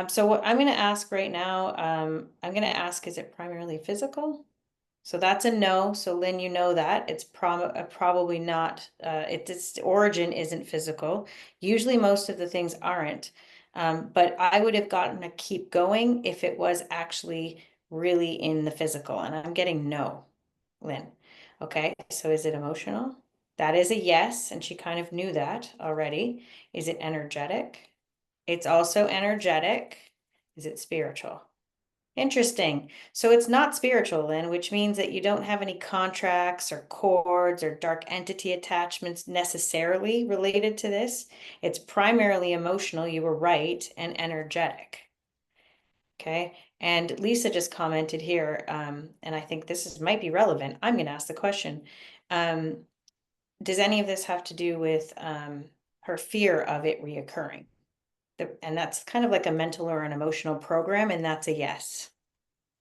So what I'm going to ask right now, I'm going to ask, is it primarily physical? So that's a no. So Lynn, you know that it's probably not. Its origin isn't physical. Usually, most of the things aren't. But I would have gotten a keep going if it was actually really in the physical. And I'm getting no, Lynn. Okay. So is it emotional? That is a yes, and she kind of knew that already. Is it energetic? It's also energetic. Is it spiritual? Interesting. So it's not spiritual then, which means that you don't have any contracts or cords or dark entity attachments necessarily related to this. It's primarily emotional, you were right, and energetic. Okay. And Lisa just commented here, and I think might be relevant. I'm going to ask the question. Um, does any of this have to do with her fear of it reoccurring? And that's kind of like a mental or an emotional program, and that's a yes.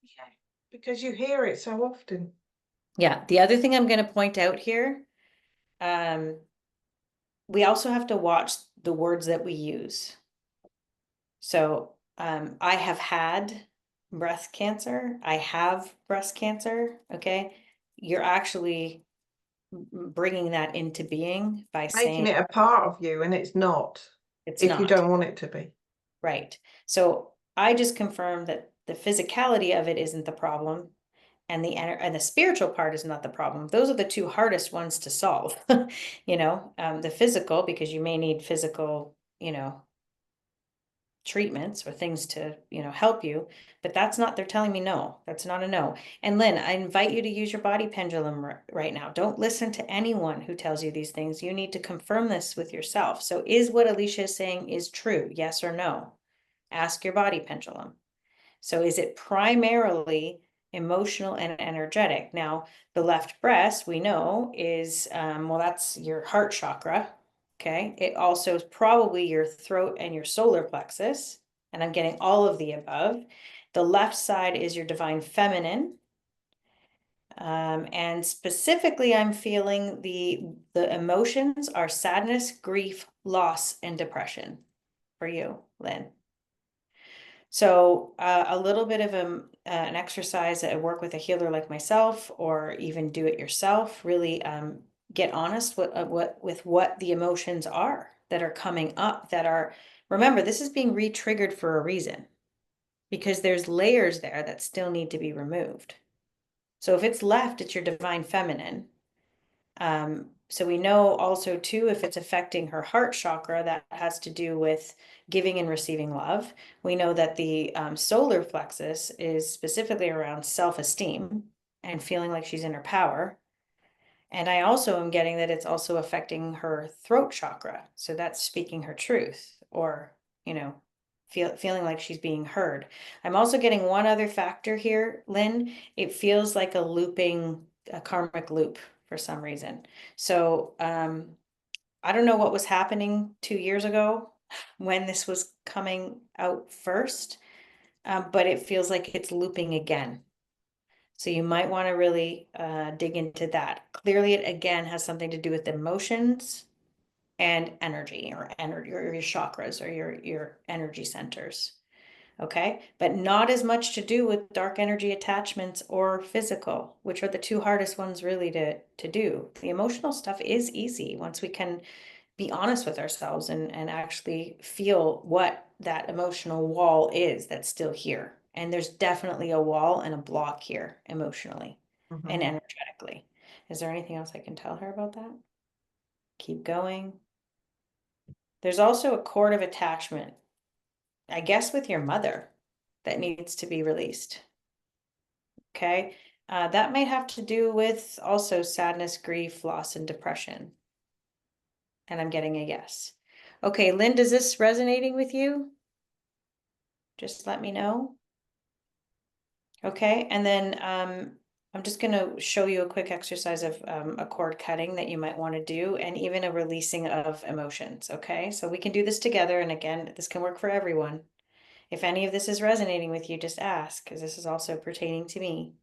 Yeah, because you hear it so often. Yeah, the other thing I'm going to point out here, um, we also have to watch the words that we use. So, I have had breast cancer. I have breast cancer. Okay. You're actually bringing that into being by Making saying it a part of you, and it's not, it's if you not. don't want it to be. Right. So I just confirmed that the physicality of it isn't the problem. And the spiritual part is not the problem. Those are the two hardest ones to solve. The physical, because you may need physical, treatments or things to, help you, but that's not, they're telling me no, that's not a no. And Lynn, I invite you to use your body pendulum right now. Don't listen to anyone who tells you these things. You need to confirm this with yourself. So is what Alicia is saying is true? Yes or no? Ask your body pendulum. So is it primarily emotional and energetic? Now, the left breast, we know, is, well, that's your heart chakra. Okay. It also is probably your throat and your solar plexus. And I'm getting all of the above. The left side is your divine feminine. And specifically, I'm feeling the emotions are sadness, grief, loss, and depression for you, Lynn. So a little bit of an exercise that I work with a healer like myself, or even do it yourself, really get honest with what the emotions are that are coming up that are, remember, this is being re-triggered for a reason because there's layers there that still need to be removed. So if it's left, it's your divine feminine. So we know also too, if it's affecting her heart chakra, that has to do with giving and receiving love. We know that the solar plexus is specifically around self-esteem and feeling like she's in her power. And I also am getting that it's also affecting her throat chakra. So that's speaking her truth or, feeling like she's being heard. I'm also getting one other factor here, Lynn. It feels like a karmic loop for some reason. So I don't know what was happening 2 years ago when this was coming out first, but it feels like it's looping again. So you might want to really dig into that. Clearly, it again has something to do with emotions and energy, or your chakras, or your energy centers. Okay, but not as much to do with dark energy attachments or physical, which are the two hardest ones really to do. The emotional stuff is easy once we can be honest with ourselves and actually feel what that emotional wall is that's still here. And there's definitely a wall and a block here emotionally and Mhm. energetically. Is there anything else I can tell her about that? Keep going. There's also a cord of attachment, I guess, with your mother that needs to be released. Okay. That might have to do with also sadness, grief, loss, and depression. And I'm getting a yes. Okay, Lynn, is this resonating with you? Just let me know. Okay, and then I'm just going to show you a quick exercise of a cord cutting that you might want to do, and even a releasing of emotions. Okay, so we can do this together. And again, this can work for everyone. If any of this is resonating with you, just ask, because this is also pertaining to me.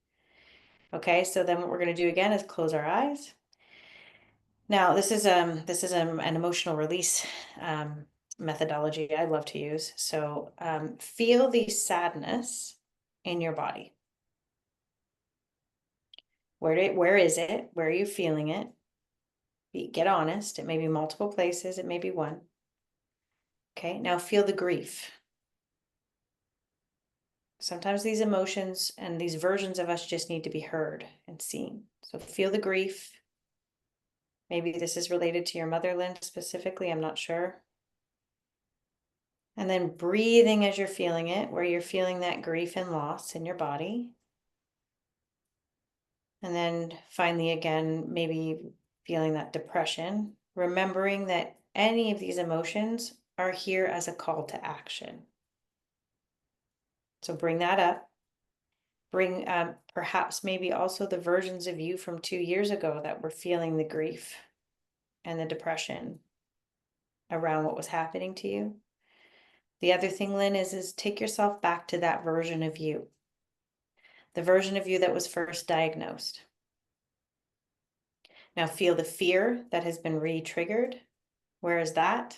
Okay, so then what we're going to do again is close our eyes. Now, this is an emotional release methodology I love to use. So feel the sadness in your body. Where is it? Where are you feeling it? Get honest. It may be multiple places, it may be one. Okay, now feel the grief. Sometimes these emotions and these versions of us just need to be heard and seen. So feel the grief. Maybe this is related to your mother, Lynn, specifically, I'm not sure. And then breathing as you're feeling it, where you're feeling that grief and loss in your body. And then finally, again, maybe feeling that depression, remembering that any of these emotions are here as a call to action. So bring that up. Bring perhaps maybe also the versions of you from 2 years ago that were feeling the grief and the depression around what was happening to you. The other thing, Lynn, is take yourself back to that version of you, the version of you that was first diagnosed. Now feel the fear that has been re-triggered. Where is that?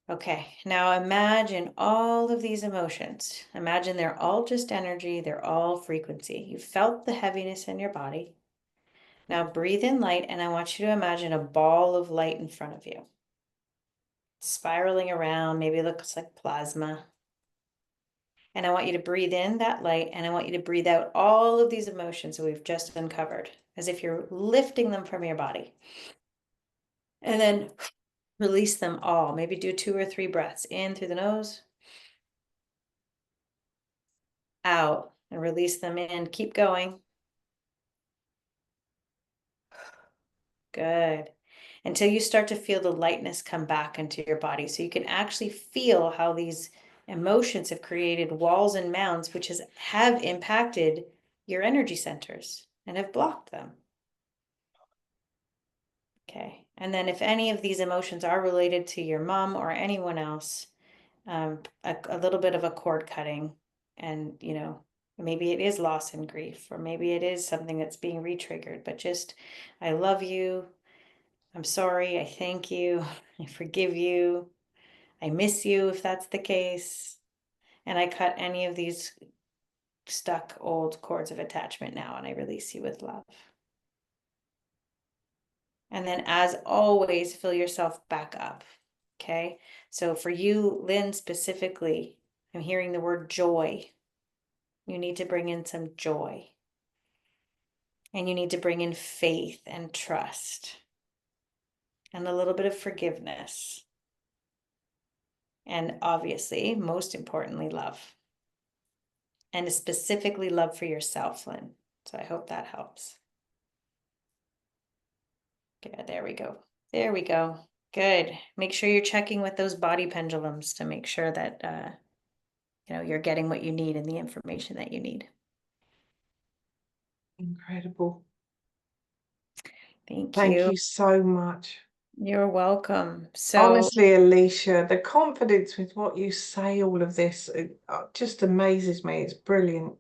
Okay, now imagine all of these emotions. Imagine they're all just energy, they're all frequency. You felt the heaviness in your body. Now breathe in light, and I want you to imagine a ball of light in front of you, spiraling around, maybe it looks like plasma. And I want you to breathe in that light, and I want you to breathe out all of these emotions that we've just uncovered, as if you're lifting them from your body. And then release them all. Maybe do 2 or 3 breaths in through the nose, out, and release them in. Keep going. Good. Until you start to feel the lightness come back into your body. So you can actually feel how these emotions have created walls and mounds, which have impacted your energy centers and have blocked them. Okay. And then if any of these emotions are related to your mom or anyone else, a little bit of a cord cutting, and maybe it is loss and grief, or maybe it is something that's being re-triggered, but just, I love you, I'm sorry, I thank you, I forgive you, I miss you if that's the case, and I cut any of these stuck old cords of attachment now, and I release you with love. And then, as always, fill yourself back up. Okay, so for you, Lynn, specifically, I'm hearing the word joy. You need to bring in some joy. And you need to bring in faith and trust and a little bit of forgiveness. And obviously, most importantly, love. And specifically love for yourself, Lynn. So I hope that helps. Good, there we go. There we go. Good. Make sure you're checking with those body pendulums to make sure that you're getting what you need and the information that you need. Incredible. Thank Thank you. you so much. You're welcome. So Honestly, Alicia, the confidence with what you say, all of this, it just amazes me. It's brilliant.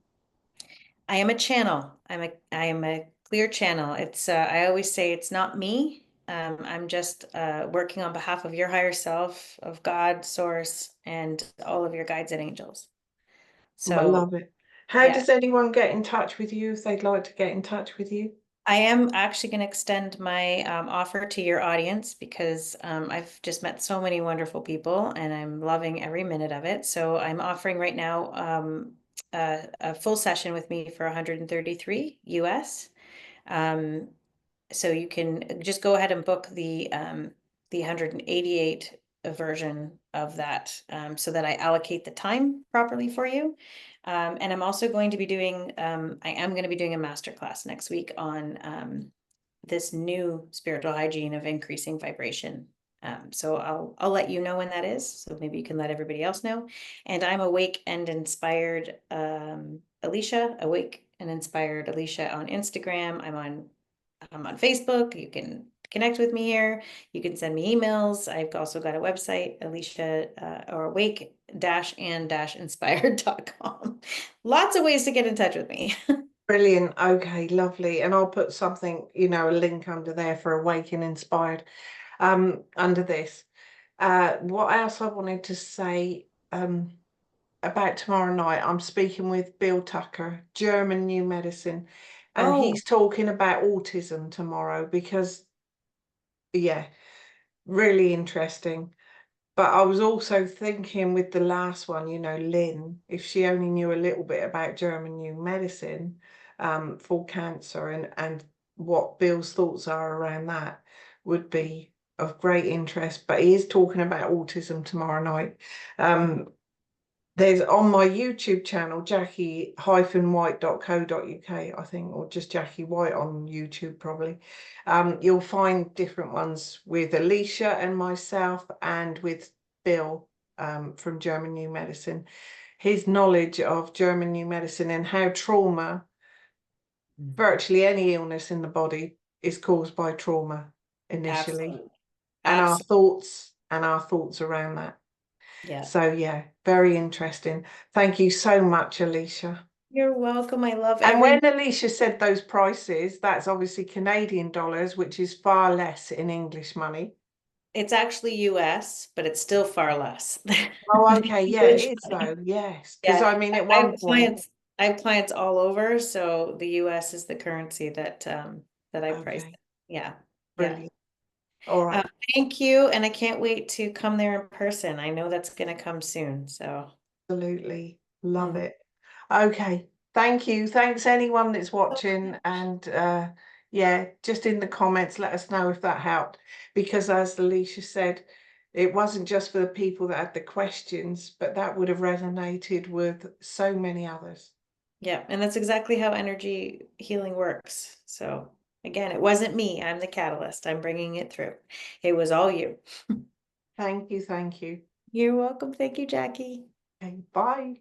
I am a channel. I am a clear channel. I always say it's not me. I'm just working on behalf of your higher self, of God, source, and all of your guides and angels. I So love it. How yeah, does anyone get in touch with you if they'd like to get in touch with you? I am actually going to extend my offer to your audience because I've just met so many wonderful people and I'm loving every minute of it. So I'm offering right now a full session with me for 133 US. Um, so you can just go ahead and book the 188 version of that so that I allocate the time properly for you. And I'm also going to be doing I am going to be doing a master class next week on this new spiritual hygiene of increasing vibration. So I'll let you know when that is. So maybe you can let everybody else know. And I'm awake and inspired Alicia, awake and inspired Alicia on Instagram. I'm on Facebook. You can connect with me here. You can send me emails. I've also got a website, Alicia or awake and inspired.com. Lots of ways to get in touch with me. Brilliant. Okay, lovely. And I'll put something, a link under there for Awaken Inspired, under this. What else I wanted to say, about tomorrow night, I'm speaking with Bill Tucker, German New Medicine, and Oh, he's talking about autism tomorrow because, yeah, really interesting. But I was also thinking with the last one, Lynn, if she only knew a little bit about German new medicine, for cancer, and what Bill's thoughts are around that would be of great interest. But he is talking about autism tomorrow night. Um, there's on my YouTube channel, jackie-white.co.uk, I think, or just Jackie White on YouTube, probably. You'll find different ones with Alicia and myself and with Bill, from German New Medicine. His knowledge of German New Medicine and how trauma, virtually any illness in the body, is caused by trauma initially, absolutely. and our Absolutely. thoughts and our thoughts around that. Yeah. So yeah, very interesting. Thank you so much, Alicia. You're welcome. I love And every, when Alicia said those prices, that's obviously Canadian dollars, which is far less in English money. it's actually US, but it's still far less Oh, than okay. Yeah, English it is money. though. Yes. Because Yeah. I mean, at I one have point, clients all over, so the US is the currency that I price okay, it. Yeah. Yeah. brilliant. All Uh, right. Thank you, and I can't wait to come there in person. I know that's gonna come soon, so. Absolutely. Love Mhm. it. Okay. Thank you. Thanks anyone that's watching. And yeah, just in the comments, let us know if that helped. Because as Alicia said, it wasn't just for the people that had the questions, but that would have resonated with so many others. Yeah, and that's exactly how energy healing works. So again, it wasn't me. I'm the catalyst. I'm bringing it through. It was all you. Thank you. Thank you. You're welcome. Thank you, Jackie. Okay, bye.